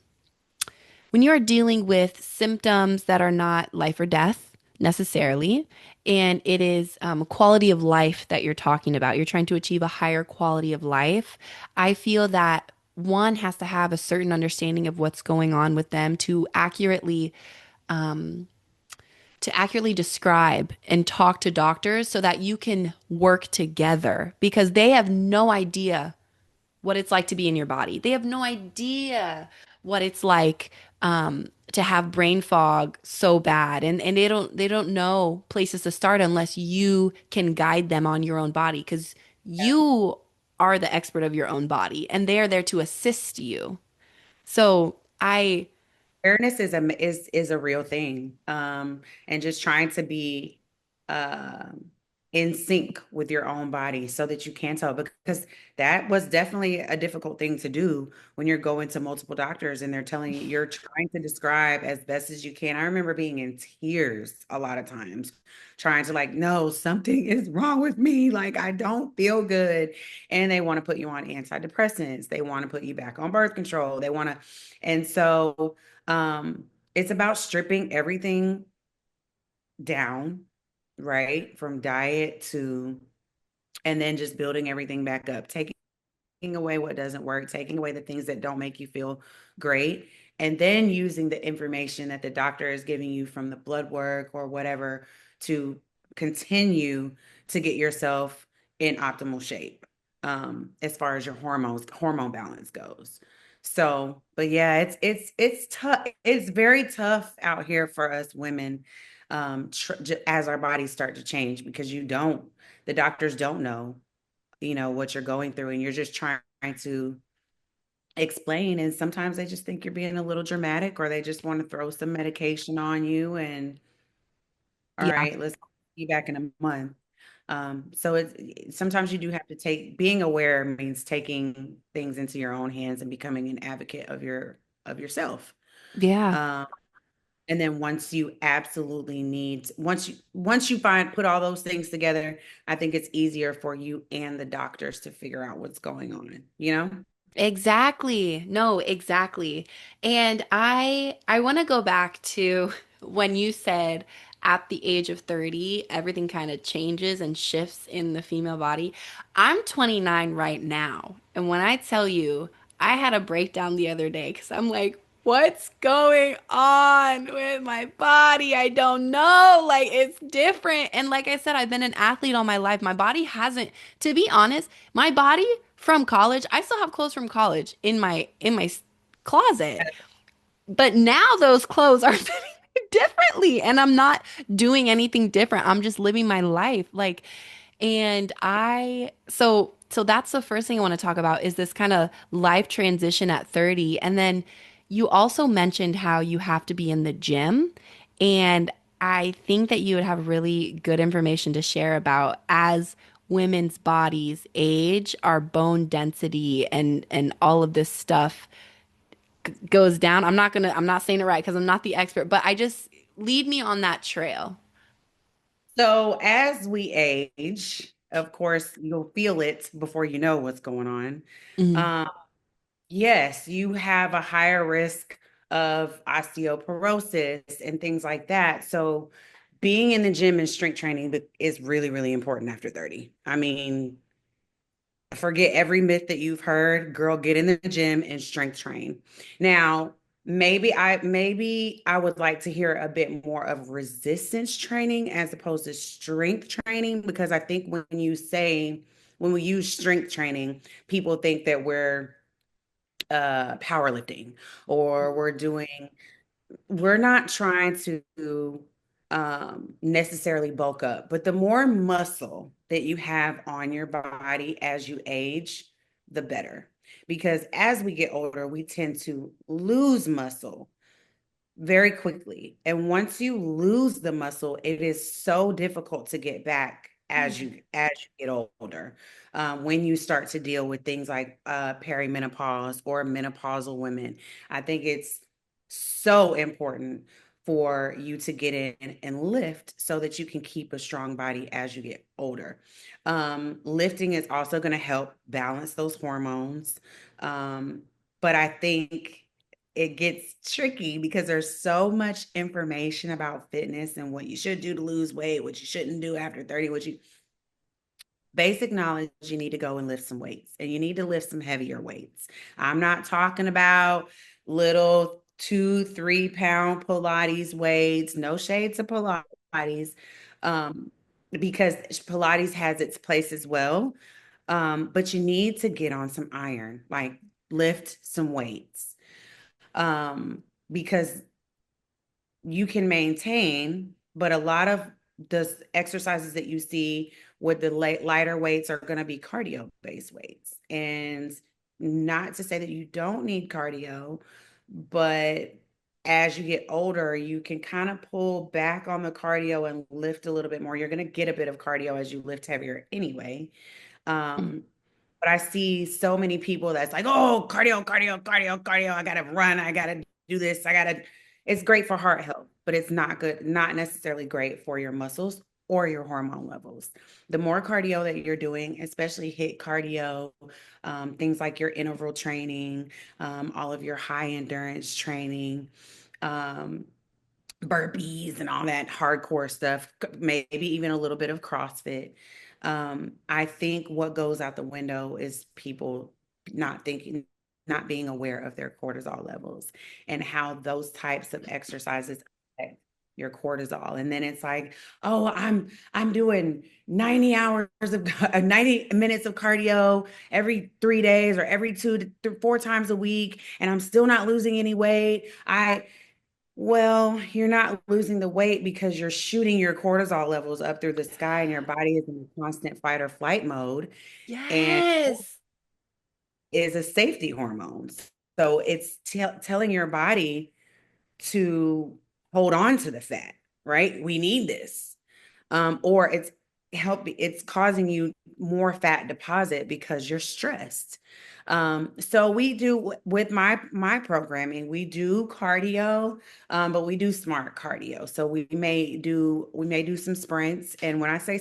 Speaker 1: when you are dealing with symptoms that are not life or death necessarily, and it is quality of life that you're talking about, you're trying to achieve a higher quality of life. I feel that one has to have a certain understanding of what's going on with them um, to accurately describe and talk to doctors so that you can work together because they have no idea what it's like to be in your body. They have no idea what it's like to have brain fog so bad, and they don't know places to start unless you can guide them on your own body because you are the expert of your own body, and they are there to assist you. So I
Speaker 2: Awareness is a real thing. And just trying to be in sync with your own body so that you can tell, because that was definitely a difficult thing to do when you're going to multiple doctors and they're telling you, you're trying to describe as best as you can. I remember being in tears a lot of times trying to like, no, something is wrong with me, like I don't feel good. And they want to put you on antidepressants, they want to put you back on birth control, they want to. And so it's about stripping everything down, right? From diet to, and then just building everything back up, taking away what doesn't work, taking away the things that don't make you feel great, and then using the information that the doctor is giving you from the blood work or whatever to continue to get yourself in optimal shape, as far as your hormone balance goes. So, but yeah, it's tough. It's very tough out here for us women, as our bodies start to change because the doctors don't know, what you're going through, and you're just trying to explain, and sometimes they just think you're being a little dramatic or they just want to throw some medication on you and all
Speaker 1: yeah,
Speaker 2: right, let's be back in a month. So sometimes you do have to being aware means taking things into your own hands and becoming an advocate of yourself.
Speaker 1: yeah.
Speaker 2: um, and then once you absolutely once you put all those things together, I think it's easier for you and the doctors to figure out what's going on.
Speaker 1: Exactly. No, exactly. And I want to go back to when you said at the age of 30, everything kind of changes and shifts in the female body. I'm 29 right now. And when I tell you, I had a breakdown the other day because I'm like, What's going on with my body? I don't know. Like it's different. And like I said, I've been an athlete all my life. My body hasn't, to be honest, my body from college, I still have clothes from college in my closet. But now those clothes are fitting me differently and I'm not doing anything different. I'm just living my life. Like and so that's the first thing I want to talk about is this kind of life transition at 30. And then you also mentioned how you have to be in the gym. And I think that you would have really good information to share about as women's bodies age, our bone density and all of this stuff goes down. I'm not saying it right because I'm not the expert, but I just lead me on that trail.
Speaker 2: So as we age, of course, you'll feel it before you know what's going on.
Speaker 1: Mhm.
Speaker 2: Um, yes, you have a higher risk of osteoporosis and things like that. So being in the gym and strength training is really, really important after 30. I mean, forget every myth that you've heard. Girl, get in the gym and strength train. Now, maybe I would like to hear a bit more of resistance training as opposed to strength training, because I think when we use strength training, people think that we're powerlifting or we're not trying to necessarily bulk up, but the more muscle that you have on your body as you age, the better. Because as we get older, we tend to lose muscle very quickly. And once you lose the muscle, it is so difficult to get back as you get older. When you start to deal with things like perimenopause or menopausal women, I think it's so important for you to get in and lift so that you can keep a strong body as you get older. Lifting is also going to help balance those hormones. Um, but I think it gets tricky because there's so much information about fitness and what you should do to lose weight, what you shouldn't do after 30, what you basic knowledge, you need to go and lift some weights and you need to lift some heavier weights. I'm not talking about little 2, 3 pound Pilates weights, no shade to Pilates, um, because Pilates has its place as well. But you need to get on some iron, like lift some weights. Um, because you can maintain, but a lot of the exercises that you see with the lighter weights are going to be cardio based weights. And not to say that you don't need cardio, but as you get older, you can kind of pull back on the cardio and lift a little bit more. You're going to get a bit of cardio as you lift heavier anyway. Um, but I see so many people that's like, oh, cardio, cardio, cardio, cardio. I gotta run. I gotta do this. I gotta. It's great for heart health, but it's not good, not necessarily great for your muscles or your hormone levels. The more cardio that you're doing, especially HIIT cardio, things like your interval training, all of your high endurance training, um, burpees and all that hardcore stuff, maybe even a little bit of CrossFit. I think what goes out the window is people not thinking, not being aware of their cortisol levels and how those types of exercises affect your cortisol. And then it's like, oh, I'm doing 90 hours of 90 minutes of cardio every 3 days or every 2 to 4 times a week, and I'm still not losing any weight. Well, you're not losing the weight because you're shooting your cortisol levels up through the sky and your body is in constant fight or flight mode, and
Speaker 1: Yes.
Speaker 2: is a safety hormone. So it's telling your body to hold on to the fat, right? We need this. Or it's causing you more fat deposit because you're stressed. So we do with my programming, we do cardio, but we do smart cardio. So we may do some sprints. And when I say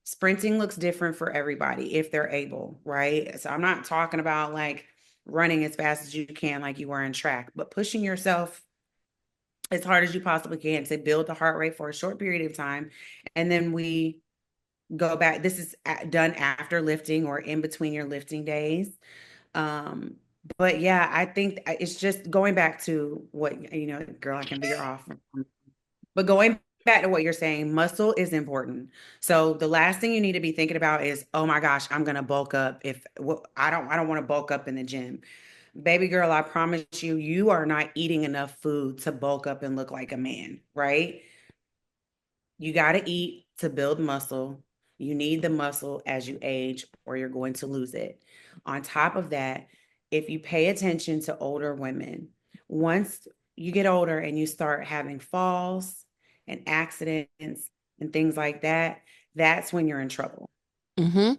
Speaker 2: sprinting looks different for everybody if they're able, right? So I'm not talking about like running as fast as you can like you were in track, but pushing yourself as hard as you possibly can to build the heart rate for a short period of time. And then we go back. This is done after lifting or in between your lifting days. Um, But yeah, I think it's just going back to what, girl, I can veer off. But going back to what you're saying, muscle is important. So the last thing you need to be thinking about is, oh my gosh, I'm gonna bulk up. If well, I don't want to bulk up in the gym. Baby girl, I promise you, you are not eating enough food to bulk up and look like a man, right? You got to eat to build muscle. You need the muscle as you age, or you're going to lose it. On top of that, if you pay attention to older women, once you get older and you start having falls and accidents and things like that, that's when you're in trouble.
Speaker 1: Mm-hmm.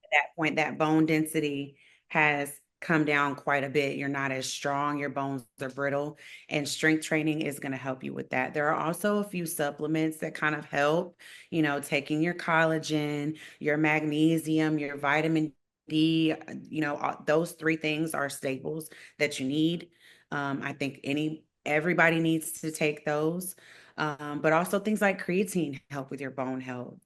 Speaker 2: At that point, that bone density has come down quite a bit. You're not as strong, your bones are brittle, and strength training is going to help you with that. There are also a few supplements that kind of help, taking your collagen, your magnesium, your vitamin D, those three things are staples that you need. I think everybody needs to take those. But also things like creatine help with your bone health.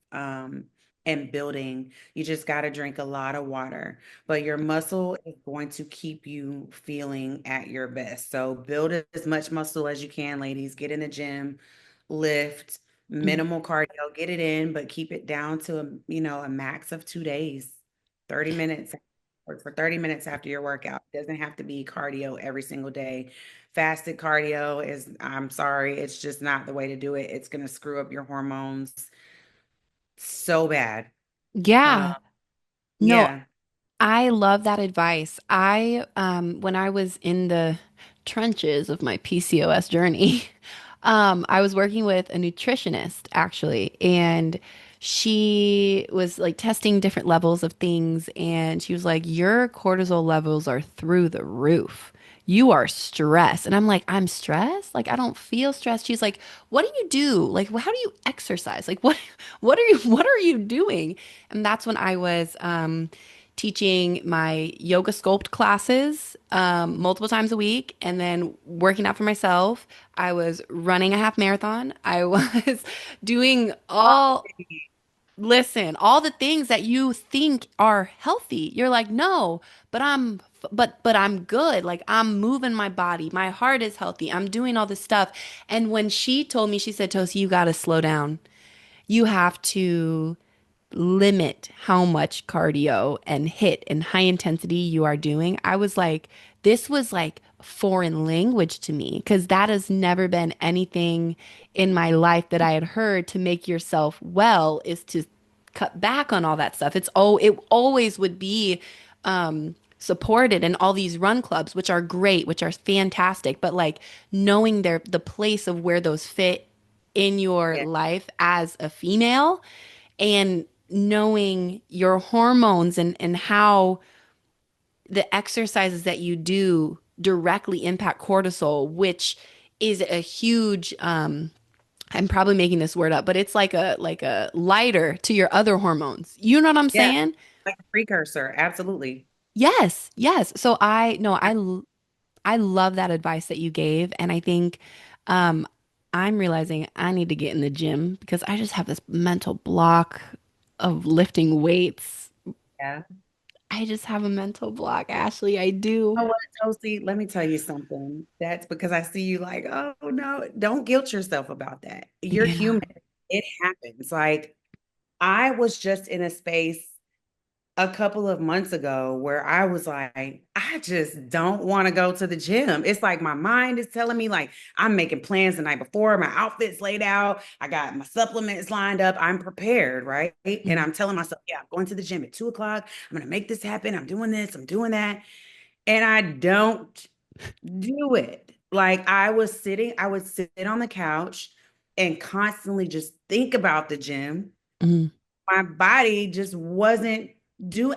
Speaker 2: And building. You just got to drink a lot of water, but your muscle is going to keep you feeling at your best. So build as much muscle as you can, ladies. Get in the gym, lift, minimal cardio, get it in, but keep it down to a max of 2 days, 30 minutes or for 30 minutes after your workout. It doesn't have to be cardio every single day. Fasted cardio is, I'm sorry, it's just not the way to do it. It's going to screw up your hormones so bad. Uh,
Speaker 1: Yeah. No,
Speaker 2: yeah,
Speaker 1: I love that advice. When I was in the trenches of my PCOS journey, I was working with a nutritionist actually, and she was like testing different levels of things, and she was like, "Your cortisol levels are through the roof. You are stressed." And I'm like, "I'm stressed? Like I don't feel stressed." She's like, "What do you do? Like how do you exercise? Like what are you doing?" And that's when I was teaching my yoga sculpt classes multiple times a week and then working out for myself. I was running a half marathon. I was doing all the things that you think are healthy. You're like, no, but I'm good. Like I'm moving my body. My heart is healthy. I'm doing all this stuff. And when she told me, she said, Tosi, you got to slow down. You have to limit how much cardio and HIIT and high intensity you are doing. I was like, this was like foreign language to me because that has never been anything in my life that I had heard to make yourself well is to cut back on all that stuff. It always would be supported in all these run clubs, which are great, which are fantastic, but like knowing the place of where those fit in your
Speaker 2: yeah,
Speaker 1: life as a female and knowing your hormones and how the exercises that you do directly impact cortisol, which is a huge I'm probably making this word up, but it's like a lighter to your other hormones. You know what I'm
Speaker 2: yeah,
Speaker 1: saying?
Speaker 2: like a precursor, absolutely.
Speaker 1: Yes, yes. So I no, I love that advice that you gave, and I think um I'm realizing I need to get in the gym because I just have this mental block of lifting weights.
Speaker 2: Yeah.
Speaker 1: I just have a mental block, Ashley. I do.
Speaker 2: You know what, Toasty? Let me tell you something. That's because I see you like, oh no, don't guilt yourself about that. You're
Speaker 1: Yeah.
Speaker 2: human. It happens. Like I was just in a space a couple of months ago where I was like, I just don't want to go to the gym. It's like my mind is telling me, like, I'm making plans the night before, my outfit's laid out, I got my supplements lined up, I'm prepared, right? And
Speaker 1: Mm,
Speaker 2: I'm telling myself, yeah, I'm going to the gym at 2 o'clock. I'm going to make this happen. I'm doing this, I'm doing that. And I don't do it. Like I would sit on the couch and constantly just think about the gym.
Speaker 1: mm,
Speaker 2: My body just wasn't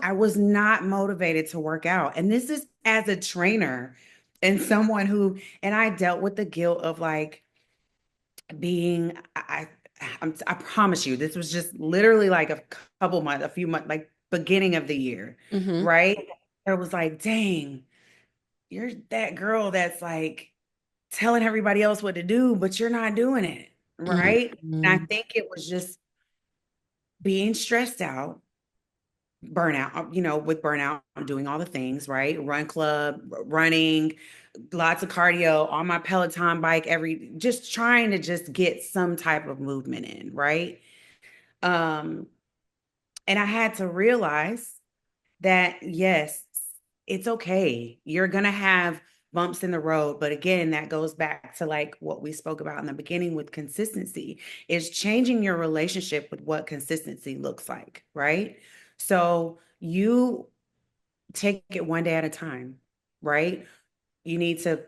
Speaker 2: I was not motivated to work out. And this is as a trainer and someone who, and I dealt with the guilt of like being, I promise you, this was just literally like a few months, like beginning of the year,
Speaker 1: hmm
Speaker 2: right? It was like, dang, you're that girl that's like telling everybody else what to do, but you're not doing it, right? And I
Speaker 1: mm,
Speaker 2: think it was just being stressed out, burnout, with burnout, I'm doing all the things, right? Run club, running, lots of cardio on my Peloton bike, just trying to just get some type of movement in, right? Um, and I had to realize that yes, it's okay. You're gonna have bumps in the road, but again, that goes back to like what we spoke about in the beginning with consistency, is changing your relationship with what consistency looks like, right? So you take it one day at a time, right? You need to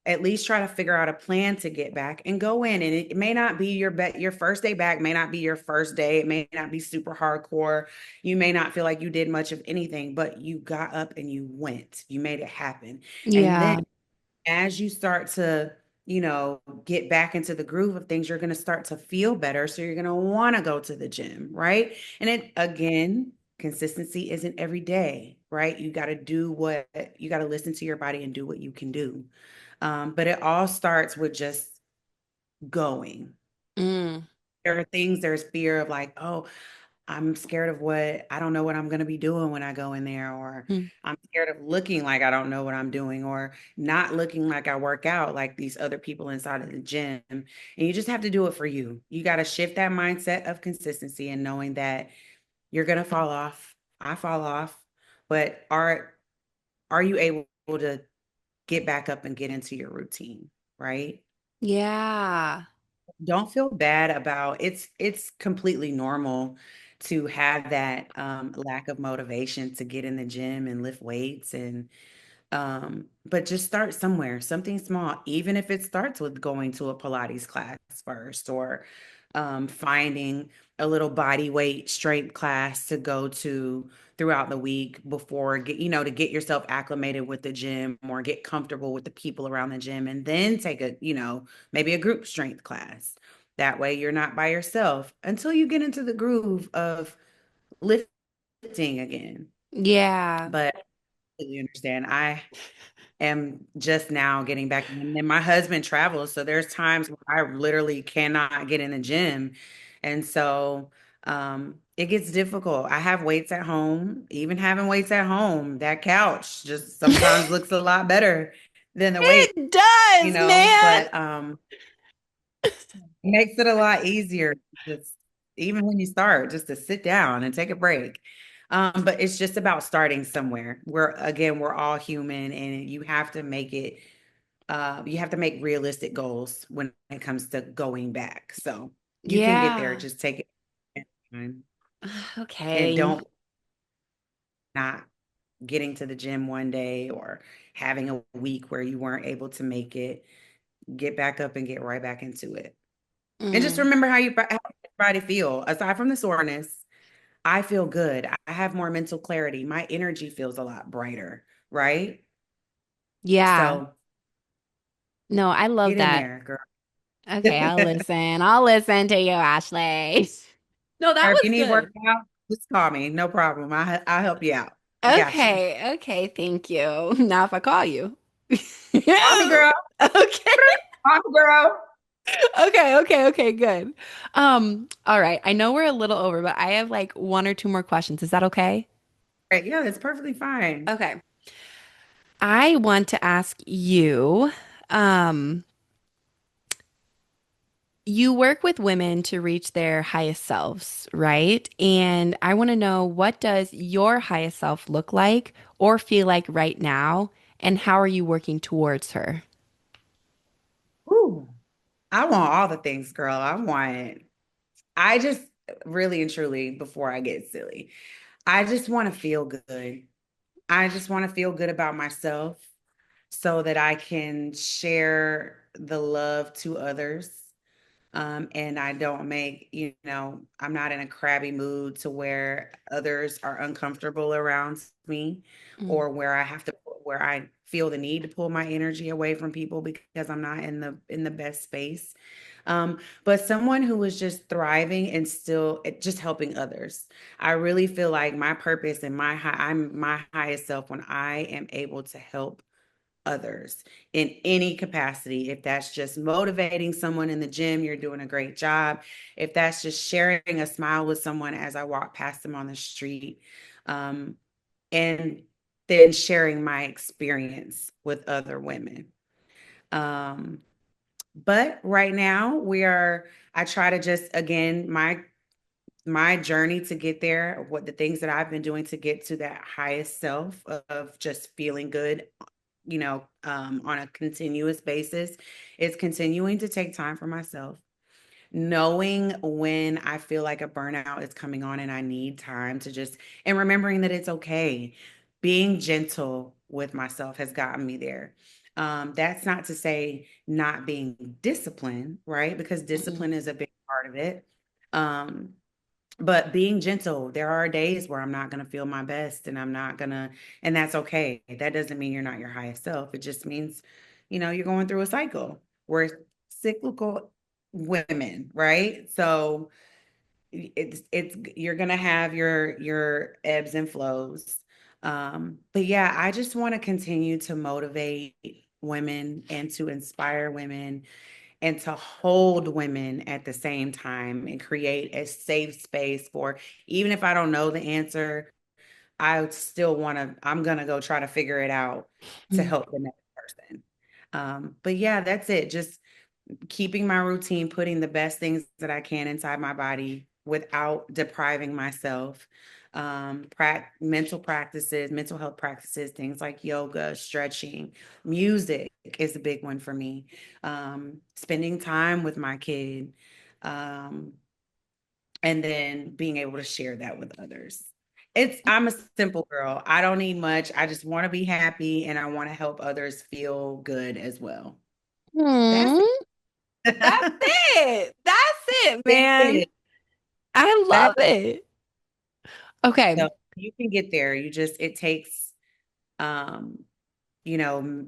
Speaker 2: at least try to figure out a plan to get back and go in. And it may not be your first day back, may not be your first day. It may not be super hardcore. You may not feel like you did much of anything, but you got up and you went. You made it happen. And then
Speaker 1: Yeah.
Speaker 2: as you start to, get back into the groove of things, you're going to start to feel better. So you're going to want to go to the gym, right? And it again, consistency isn't every day, right? You got to listen to your body and do what you can do. But it all starts with just going.
Speaker 1: Mm.
Speaker 2: There's fear of like, oh, I'm scared of I don't know what I'm going to be doing when I go in there, or
Speaker 1: Mm.
Speaker 2: I'm scared of looking like I don't know what I'm doing, or not looking like I work out like these other people inside of the gym. And you just have to do it for you. You got to shift that mindset of consistency and knowing that you're going to fall off. I fall off, but are you able to get back up and get into your routine, right?
Speaker 1: Yeah.
Speaker 2: Don't feel bad about it's completely normal to have that lack of motivation to get in the gym and lift weights, and but just start somewhere, something small, even if it starts with going to a Pilates class first, or finding a little body weight strength class to go to throughout the week before to get yourself acclimated with the gym or get comfortable with the people around the gym, and then take maybe a group strength class. That way you're not by yourself until you get into the groove of lifting again.
Speaker 1: Yeah.
Speaker 2: But you understand, I am just now getting back in. And my husband travels, so there's times where I literally cannot get in the gym. And so it gets difficult. I have weights at home. Even having weights at home, that couch just sometimes looks a lot better than the weight,
Speaker 1: It does, man.
Speaker 2: but makes it a lot easier just even when you start, just to sit down and take a break. But it's just about starting somewhere. We're all human, and you have to make realistic goals when it comes to going back. So you can get there.
Speaker 1: Yeah.
Speaker 2: Just take it and
Speaker 1: Okay.
Speaker 2: don't not getting to the gym one day or having a week where you weren't able to make it. Get back up and get right back into it. And just
Speaker 1: Mm.
Speaker 2: remember how your body feel. Aside from the soreness, I feel good. I have more mental clarity. My energy feels a lot brighter, right?
Speaker 1: Yeah.
Speaker 2: So
Speaker 1: No, I love
Speaker 2: get in
Speaker 1: that.
Speaker 2: there, girl.
Speaker 1: Okay, I'll listen. I'll listen to you, Ashley. No, that
Speaker 2: Or if
Speaker 1: was
Speaker 2: you need
Speaker 1: good.
Speaker 2: workout, just call me. No problem. I'll help you out. I got you.
Speaker 1: Okay, okay, thank you. Now if I call you.
Speaker 2: Call me, girl.
Speaker 1: Okay.
Speaker 2: Call me, girl.
Speaker 1: Okay, good. All right. I know we're a little over, but I have like one or two more questions. Is that okay?
Speaker 2: Right, yeah, that's perfectly fine.
Speaker 1: Okay. I want to ask you, um, you work with women to reach their highest selves, right? And I want to know, what does your highest self look like or feel like right now, and how are you working towards her?
Speaker 2: Ooh, I want all the things, girl. I just really and truly, before I get silly, I just want to feel good. I just want to feel good about myself so that I can share the love to others. And I don't I'm not in a crabby mood to where others are uncomfortable around me,
Speaker 1: Mm,
Speaker 2: or where I feel the need to pull my energy away from people because I'm not in the best space. But someone who is just thriving and still just helping others. I really feel like my purpose and I'm my highest self when I am able to help others in any capacity. If that's just motivating someone in the gym, you're doing a great job. If that's just sharing a smile with someone as I walk past them on the street, um, and then sharing my experience with other women. Um, but right now I try to just, again, my journey to get there, what the things that I've been doing to get to that highest self of just feeling good, on a continuous basis, is continuing to take time for myself, knowing when I feel like a burnout is coming on and I need time to just, and remembering that it's okay. Being gentle with myself has gotten me there. That's not to say not being disciplined, right? Because
Speaker 1: Mhm.
Speaker 2: discipline is a big part of it. Um, but being gentle, there are days where I'm not going to feel my best and I'm not going to, and that's okay. That doesn't mean you're not your highest self. It just means, you're going through a cycle. We're cyclical women, right? So you're going to have your ebbs and flows. But yeah, I just want to continue to motivate women and to inspire women and to hold women at the same time and create a safe space for, even if I don't know the answer, I'm going to go try to figure it out to
Speaker 1: Mhm.
Speaker 2: help the next person. But yeah, that's it. Just keeping my routine, putting the best things that I can inside my body without depriving myself. Mental practices, mental health practices, things like yoga, stretching, music is a big one for me. Spending time with my kid, um, and then being able to share that with others. I'm a simple girl. I don't need much. I just want to be happy and I want to help others feel good as well. That's
Speaker 1: Hmm. That's
Speaker 2: it.
Speaker 1: it. That's it, man.
Speaker 2: It.
Speaker 1: I
Speaker 2: That
Speaker 1: love it. Okay.
Speaker 2: so you can get there. It takes, um, you know,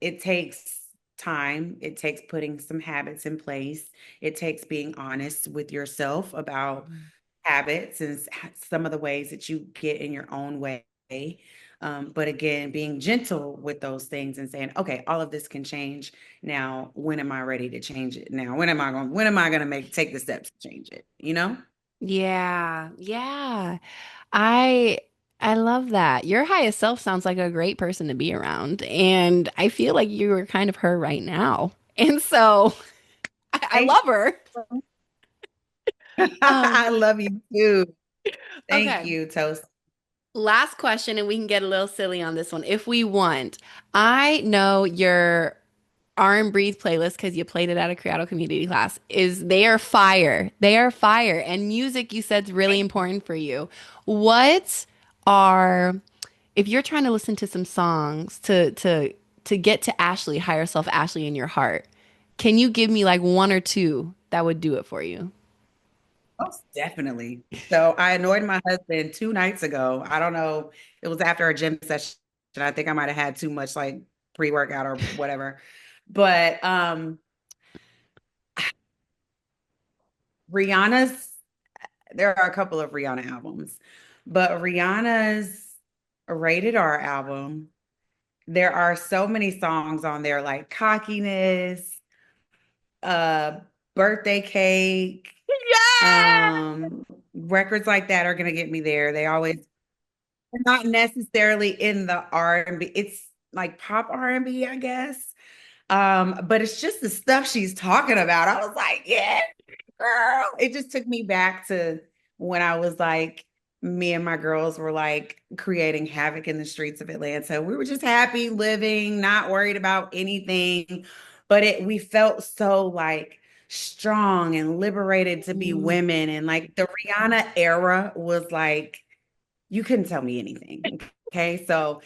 Speaker 2: it takes time. It takes putting some habits in place. It takes being honest with yourself about habits and some of the ways that you get in your own way. But again, being gentle with those things and saying, okay, all of this can change. Now, when am I ready to change it? Now, when am I going to take the steps to change it? You know?
Speaker 1: Yeah. Yeah. I I love that. Your highest self sounds like a great person to be around. And I feel like you are kind of her right now. And so I
Speaker 2: Thank
Speaker 1: love her.
Speaker 2: you.
Speaker 1: Um,
Speaker 2: I love you too. Thank
Speaker 1: okay.
Speaker 2: you, Toast.
Speaker 1: Last question, and we can get a little silly on this one if we want. I know your R&Breathe playlist because you played it at a Criado community class is they are fire. They are fire. And music you said is really
Speaker 2: Thank you.
Speaker 1: important for you. What are if you're trying to listen to some songs to get to Ashlee, higher self Ashlee in your heart, can you give me like one or two that would do it for you?
Speaker 2: Most definitely. So I annoyed my husband 2 nights ago. I don't know. It was after a gym session. I think I might have had too much like pre-workout or whatever. But Rihanna's, there are a couple of Rihanna albums, but Rihanna's Rated R album, there are so many songs on there like Cockiness, uh, Birthday Cake,
Speaker 1: Yeah.
Speaker 2: records like that are gonna get me there. They always not necessarily in the R&B. It's like pop R&B, I guess. But it's just the stuff she's talking about. I was like, yeah, girl. It just took me back to when I was like, me and my girls were like creating havoc in the streets of Atlanta. We were just happy living, not worried about anything. But we felt so like strong and liberated to be
Speaker 1: Mm,
Speaker 2: women. And like the Rihanna era was like, you couldn't tell me anything. Okay. So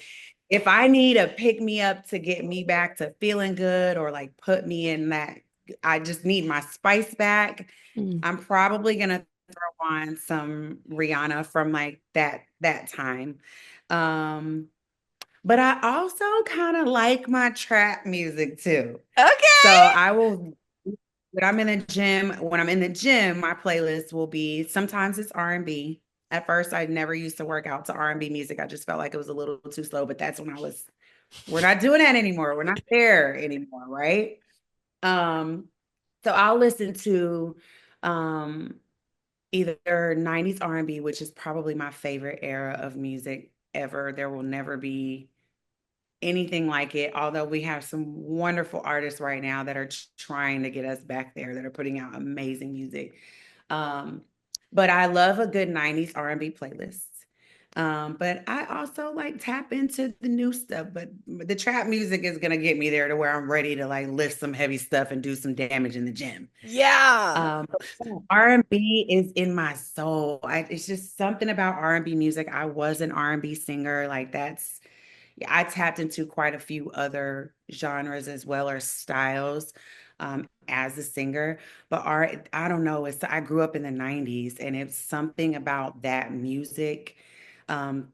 Speaker 2: if I need a pick me up to get me back to feeling good or like put me in that, I just need my spice back.
Speaker 1: mm.
Speaker 2: I'm probably gonna throw on some Rihanna from like that time. Um, but I also kind of like my trap music too. So
Speaker 1: Okay.
Speaker 2: I will when I'm in the gym, my playlist will be sometimes it's R&B. At first, I never used to work out to R&B music. I just felt like it was a little too slow, but that's when we're not doing that anymore. We're not there anymore, right? Um, so I'll listen to um either 90s R&B, which is probably my favorite era of music ever. There will never be anything like it, although we have some wonderful artists right now that are trying to get us back there, that are putting out amazing music. Um, but I love a good 90s R&B playlist. But I also like tap into the new stuff, but the trap music is gonna get me there to where I'm ready to like lift some heavy stuff and do some damage in the gym.
Speaker 1: Yeah.
Speaker 2: R&B is in my soul. It's just something about R&B music. I was an R&B singer. Like that's, yeah, I tapped into quite a few other genres as well or styles as a singer. But I don't know. I grew up in the 90s and it's something about that music, um,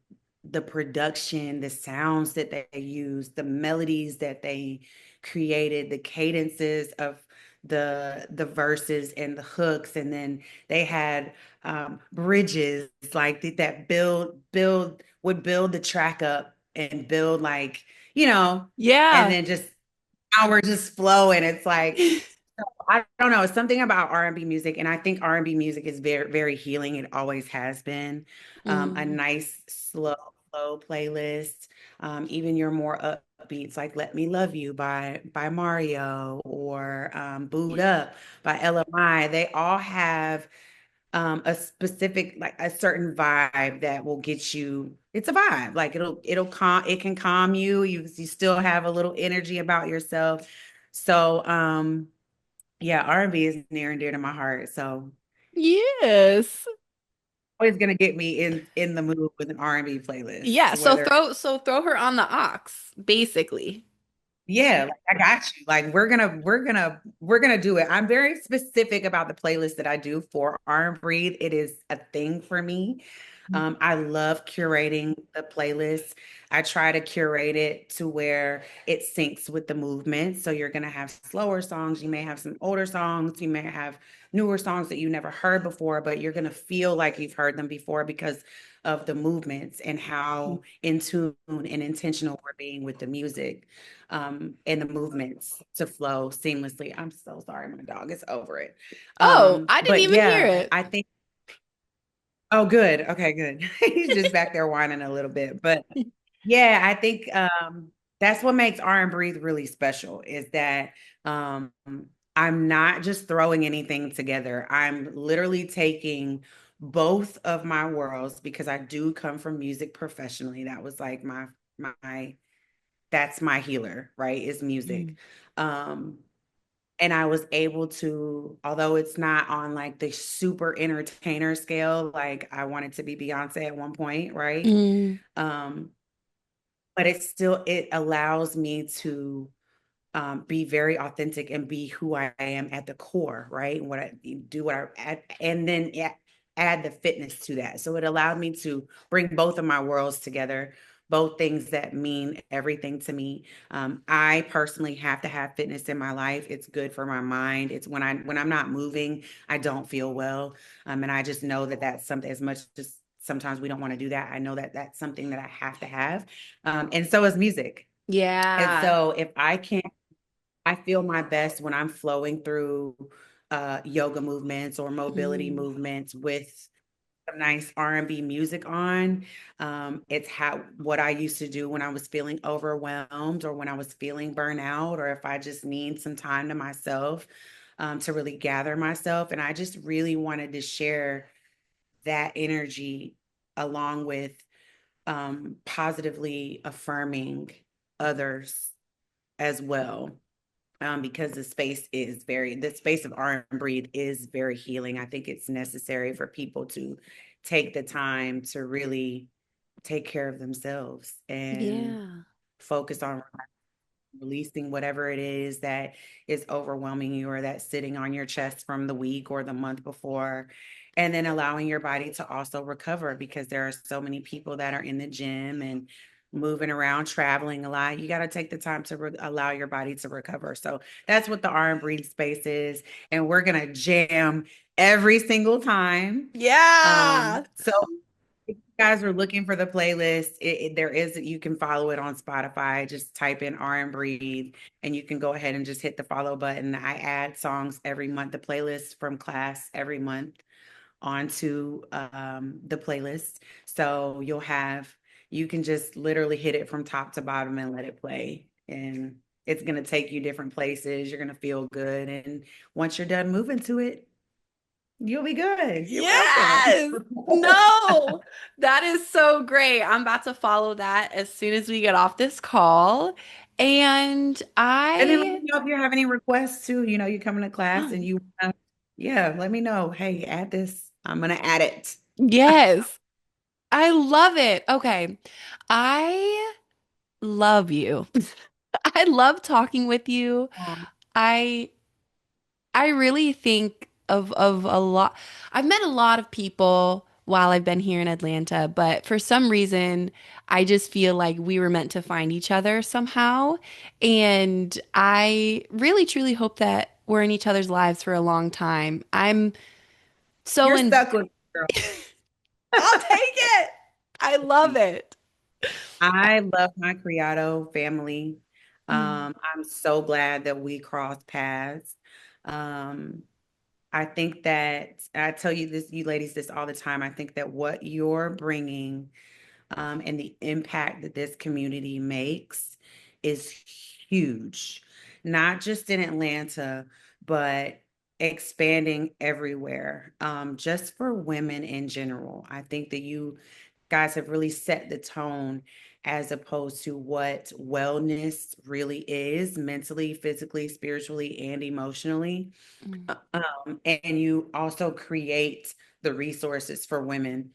Speaker 2: the production, the sounds that they used, the melodies that they created, the cadences of the verses and the hooks, and then they had bridges like that would build the track up and build like, you know, and
Speaker 1: Yeah.
Speaker 2: then just now we're just flowing. It's like I don't know, it's something about R&B music, and I think R&B music is very, very healing. It always has been. A
Speaker 1: Mm.
Speaker 2: nice, slow playlist. Even your more upbeats, like "Let Me Love You" by Mario, or "Booed
Speaker 1: Yeah.
Speaker 2: Up" by LMI. They all have a specific, like a certain vibe that will get you. It's a vibe. Like it'll calm. It can calm you. You still have a little energy about yourself. So yeah, R&B is near and dear to my heart. So
Speaker 1: Yes.
Speaker 2: always gonna get me in the mood with an R&B playlist.
Speaker 1: Yeah, so
Speaker 2: Whether
Speaker 1: throw her on the aux, basically.
Speaker 2: yeah, like, I got you. Like we're gonna do it. I'm very specific about the playlist that I do for R&Breathe. It is a thing for me. I love curating the playlist. I try to curate it to where it syncs with the movement. So you're gonna have slower songs. You may have some older songs. You may have newer songs that you never heard before, but you're gonna feel like you've heard them before because of the movements and how in tune and intentional we're being with the music, and the movements to flow seamlessly. I'm so sorry, my dog is over it.
Speaker 1: Oh, I didn't
Speaker 2: But
Speaker 1: even hear
Speaker 2: yeah,
Speaker 1: it.
Speaker 2: I think, oh, good. Okay, good. He's just back there whining a little bit. But yeah, I think that's what makes R&Breathe really special is that um, I'm not just throwing anything together. I'm literally taking both of my worlds because I do come from music professionally. That was like my that's my healer, right? Is music.
Speaker 1: Mm.
Speaker 2: Um, and I was able to, although it's not on like the super entertainer scale, like I wanted to be Beyonce at one point, right?
Speaker 1: Mm.
Speaker 2: Um, but it allows me to be very authentic and be who I am at the core, right? What I do, what I add, and then add the fitness to that. So it allowed me to bring both of my worlds together, both things that mean everything to me. I personally have to have fitness in my life. It's good for my mind. It's when I'm not moving, I don't feel well, and I just know that that's something. As much as sometimes we don't want to do that, I know that that's something that I have to have, and so is music. And
Speaker 1: Yeah.
Speaker 2: so if I can I feel my best when I'm flowing through yoga movements or mobility
Speaker 1: Mm.
Speaker 2: movements with some nice R&B music on. It's how what I used to do when I was feeling overwhelmed or when I was feeling burnout, or if I just need some time to myself, to really gather myself. And I just really wanted to share that energy along with positively affirming others as well, because the space of R&Breathe is very healing. I think it's necessary for people to take the time to really take care of themselves and
Speaker 1: Yeah.
Speaker 2: focus on releasing whatever it is that is overwhelming you or that's sitting on your chest from the week or the month before. And then allowing your body to also recover, because there are so many people that are in the gym and moving around, traveling a lot. You got to take the time to allow your body to recover. So that's what the R&B space is. And we're going to jam every single time.
Speaker 1: Yeah.
Speaker 2: So if you guys are looking for the playlist, there is, you can follow it on Spotify. Just type in R&Breathe and you can go ahead and just hit the follow button. I add songs every month, the playlist from class every month onto the playlist. So you can just literally hit it from top to bottom and let it play. And it's going to take you different places. You're going to feel good. And once you're done moving to it, you'll be good. You're welcome.
Speaker 1: Yes. No, that is so great. I'm about to follow that as soon as we get off this call. And
Speaker 2: And then let me
Speaker 1: I,
Speaker 2: know if you have any requests too. You come into class and yeah, let me know. Hey, add this. I'm gonna add it.
Speaker 1: yes, I love it. Okay. I love you. I love talking with you.
Speaker 2: Um,
Speaker 1: I I really think of a lot. I've met a lot of people while I've been here in Atlanta, but for some reason, I just feel like we were meant to find each other somehow. And I really truly hope that we're in each other's lives for a long time. I'm so
Speaker 2: you're
Speaker 1: in
Speaker 2: stuck with me, girl.
Speaker 1: I'll take it. I love it.
Speaker 2: I love my Criado family.
Speaker 1: Mm,
Speaker 2: I'm so glad that we crossed paths. Um, I think that I tell you this, you ladies, this all the time. I think that what you're bringing and the impact that this community makes is huge, not just in Atlanta, but expanding everywhere, just for women in general. I think that you guys have really set the tone as opposed to what wellness really is mentally, physically, spiritually, and emotionally.
Speaker 1: mm,
Speaker 2: And you also create the resources for women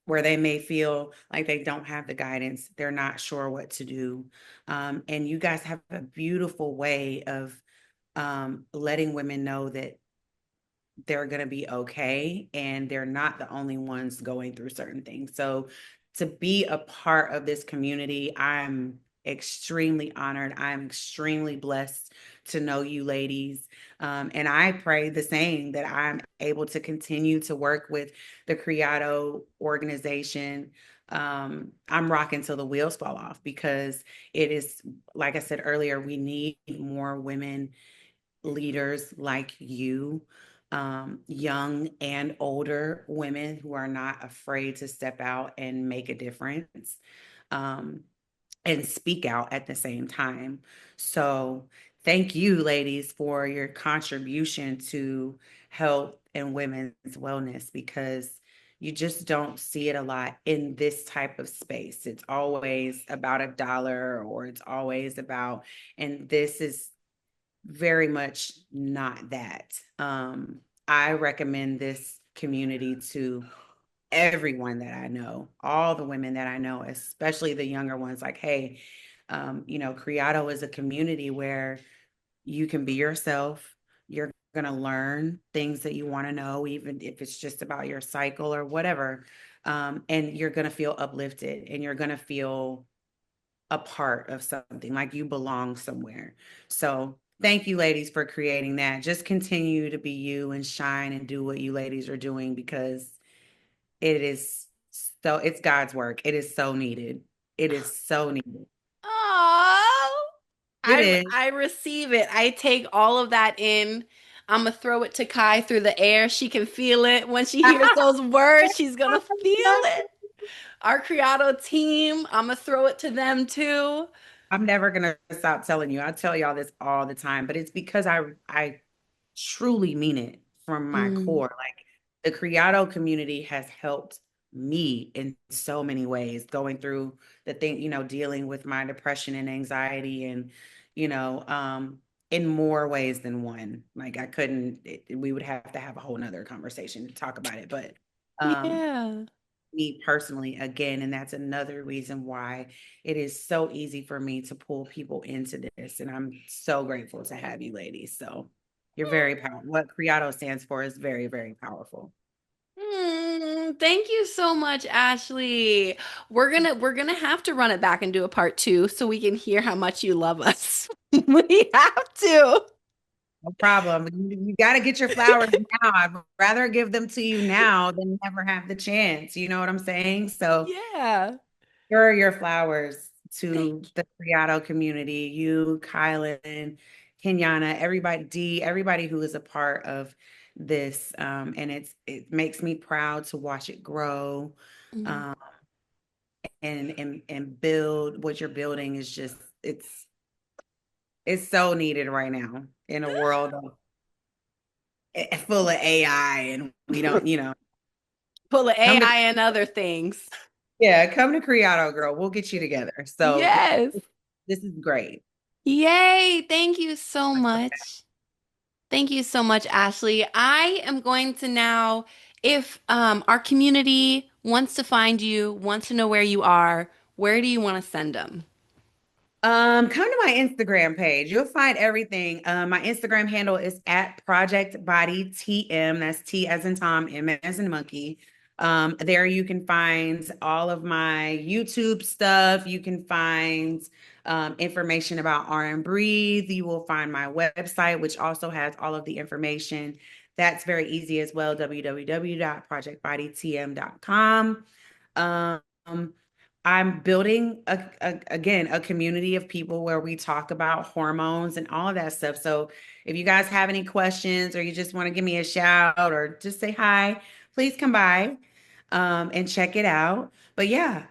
Speaker 2: where they may feel like they don't have the guidance, they're not sure what to do. And you guys have a beautiful way of letting women know that they're going to be okay and they're not the only ones going through certain things. So to be a part of this community, I'm extremely honored. I'm extremely blessed to know you ladies. And I pray the same that I'm able to continue to work with the Criado organization. I'm rocking till the wheels fall off because it is, like I said earlier, we need more women leaders like you, young and older women who are not afraid to step out and make a difference, um, and speak out at the same time. So, thank you, ladies, for your contribution to health and women's wellness because you just don't see it a lot in this type of space. It's always about a dollar or it's always about, and this is very much not that. I recommend this community to everyone that I know, all the women that I know, especially the younger ones. Like, hey, Criado is a community where you can be yourself. You're going to learn things that you want to know, even if it's just about your cycle or whatever. And you're going to feel uplifted and you're going to feel a part of something, like you belong somewhere. So thank you, ladies, for creating that. Just continue to be you and shine and do what you ladies are doing because it is it's God's work. It is so needed. It is so needed.
Speaker 1: oh,
Speaker 2: It is.
Speaker 1: I receive it. I take all of that in. I'm gonna throw it to Kai through the air. She can feel it. When she hears those words, she's gonna feel it. Our Criado team, I'm gonna throw it to them too.
Speaker 2: I'm never gonna stop telling you. I tell y'all this all the time, but it's because I truly mean it from my
Speaker 1: Mm,
Speaker 2: core. Like the Criado community has helped me in so many ways, going through the thing, dealing with my depression and anxiety and, in more ways than one. Like I couldn't, we would have to have a whole nother conversation to talk about it. But um,
Speaker 1: yeah.
Speaker 2: me personally, again, and that's another reason why it is so easy for me to pull people into this. And I'm so grateful to have you ladies. So you're very powerful. What Criado stands for is very, very powerful.
Speaker 1: Thank you so much, Ashley. We're gonna have to run it back and do a part two so we can hear how much you love us. We have to.
Speaker 2: No problem. You got to get your flowers now. I'd rather give them to you now than never have the chance. You know what I'm saying? So
Speaker 1: Yeah.
Speaker 2: here are your flowers
Speaker 1: Thank
Speaker 2: to the Criado community, you, Kylan, Kenyana, everybody, D, everybody who is a part of this, and it makes me proud to watch it grow,
Speaker 1: Mhm.
Speaker 2: um, and build. What you're building is just it's so needed right now in a world full of AI, and we don't,
Speaker 1: Full of
Speaker 2: come to
Speaker 1: AI and other things.
Speaker 2: yeah, come to Criado, girl. We'll get you together. So
Speaker 1: Yes.
Speaker 2: this is great.
Speaker 1: Yay. Thank you so much. Thank you so much, Ashley. I am going to now, if our community wants to find you, wants to know where you are, where do you want to send them?
Speaker 2: Come to my Instagram page. You'll find everything. My Instagram handle is at Project Body TM. That's T as in Tom, M as in monkey. There you can find all of my YouTube stuff. You can find information about R&Breathe. You will find my website, which also has all of the information. That's very easy as well, www.projectbodytm.com. Um, I'm building again a community of people where we talk about hormones and all of that stuff. So if you guys have any questions or you just want to give me a shout or just say hi, please come by and check it out. But yeah,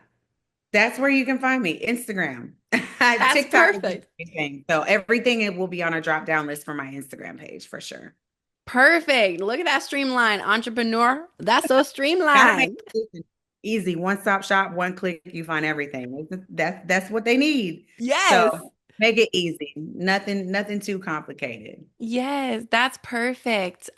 Speaker 2: that's where you can find me. Instagram.
Speaker 1: That's
Speaker 2: TikTok is the
Speaker 1: perfect.
Speaker 2: same thing. So everything it will be on a drop down list for my Instagram page for sure.
Speaker 1: Perfect. Look at that streamline entrepreneur. That's so
Speaker 2: Gotta make
Speaker 1: streamlined.
Speaker 2: it easy. One stop shop, one click, you find everything. That's what they need. So
Speaker 1: Yes.
Speaker 2: make it easy. Nothing too complicated.
Speaker 1: Yes, that's perfect.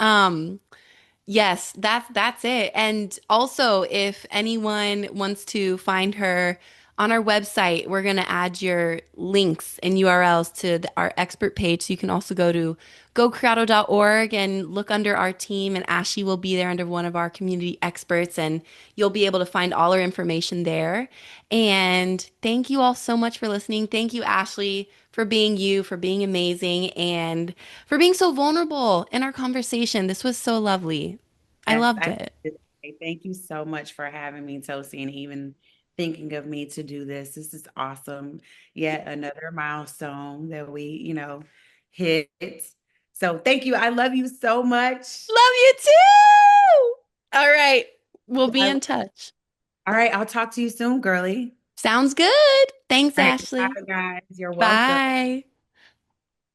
Speaker 1: Yes, that's it. And also, if anyone wants to find her on our website, we're going to add your links and URLs to our expert page. So you can also go to gocriado.org and look under our team, and Ashley will be there under one of our community experts, and you'll be able to find all our information there. And thank you all so much for listening. Thank you, Ashley, for being you, for being amazing, and for being so vulnerable in our conversation. This was so lovely. I
Speaker 2: Yes,
Speaker 1: loved
Speaker 2: I
Speaker 1: it.
Speaker 2: thank you so much for having me, Tosi, and even thinking of me to do this. This is awesome. Yet another milestone that we, hit. So thank you. I love you so much.
Speaker 1: Love you too. All right. We'll be
Speaker 2: I-
Speaker 1: in touch.
Speaker 2: all right, I'll talk to you soon, girly.
Speaker 1: Sounds good. Thanks,
Speaker 2: All right,
Speaker 1: Ashley.
Speaker 2: bye, guys. You're welcome.
Speaker 1: Bye.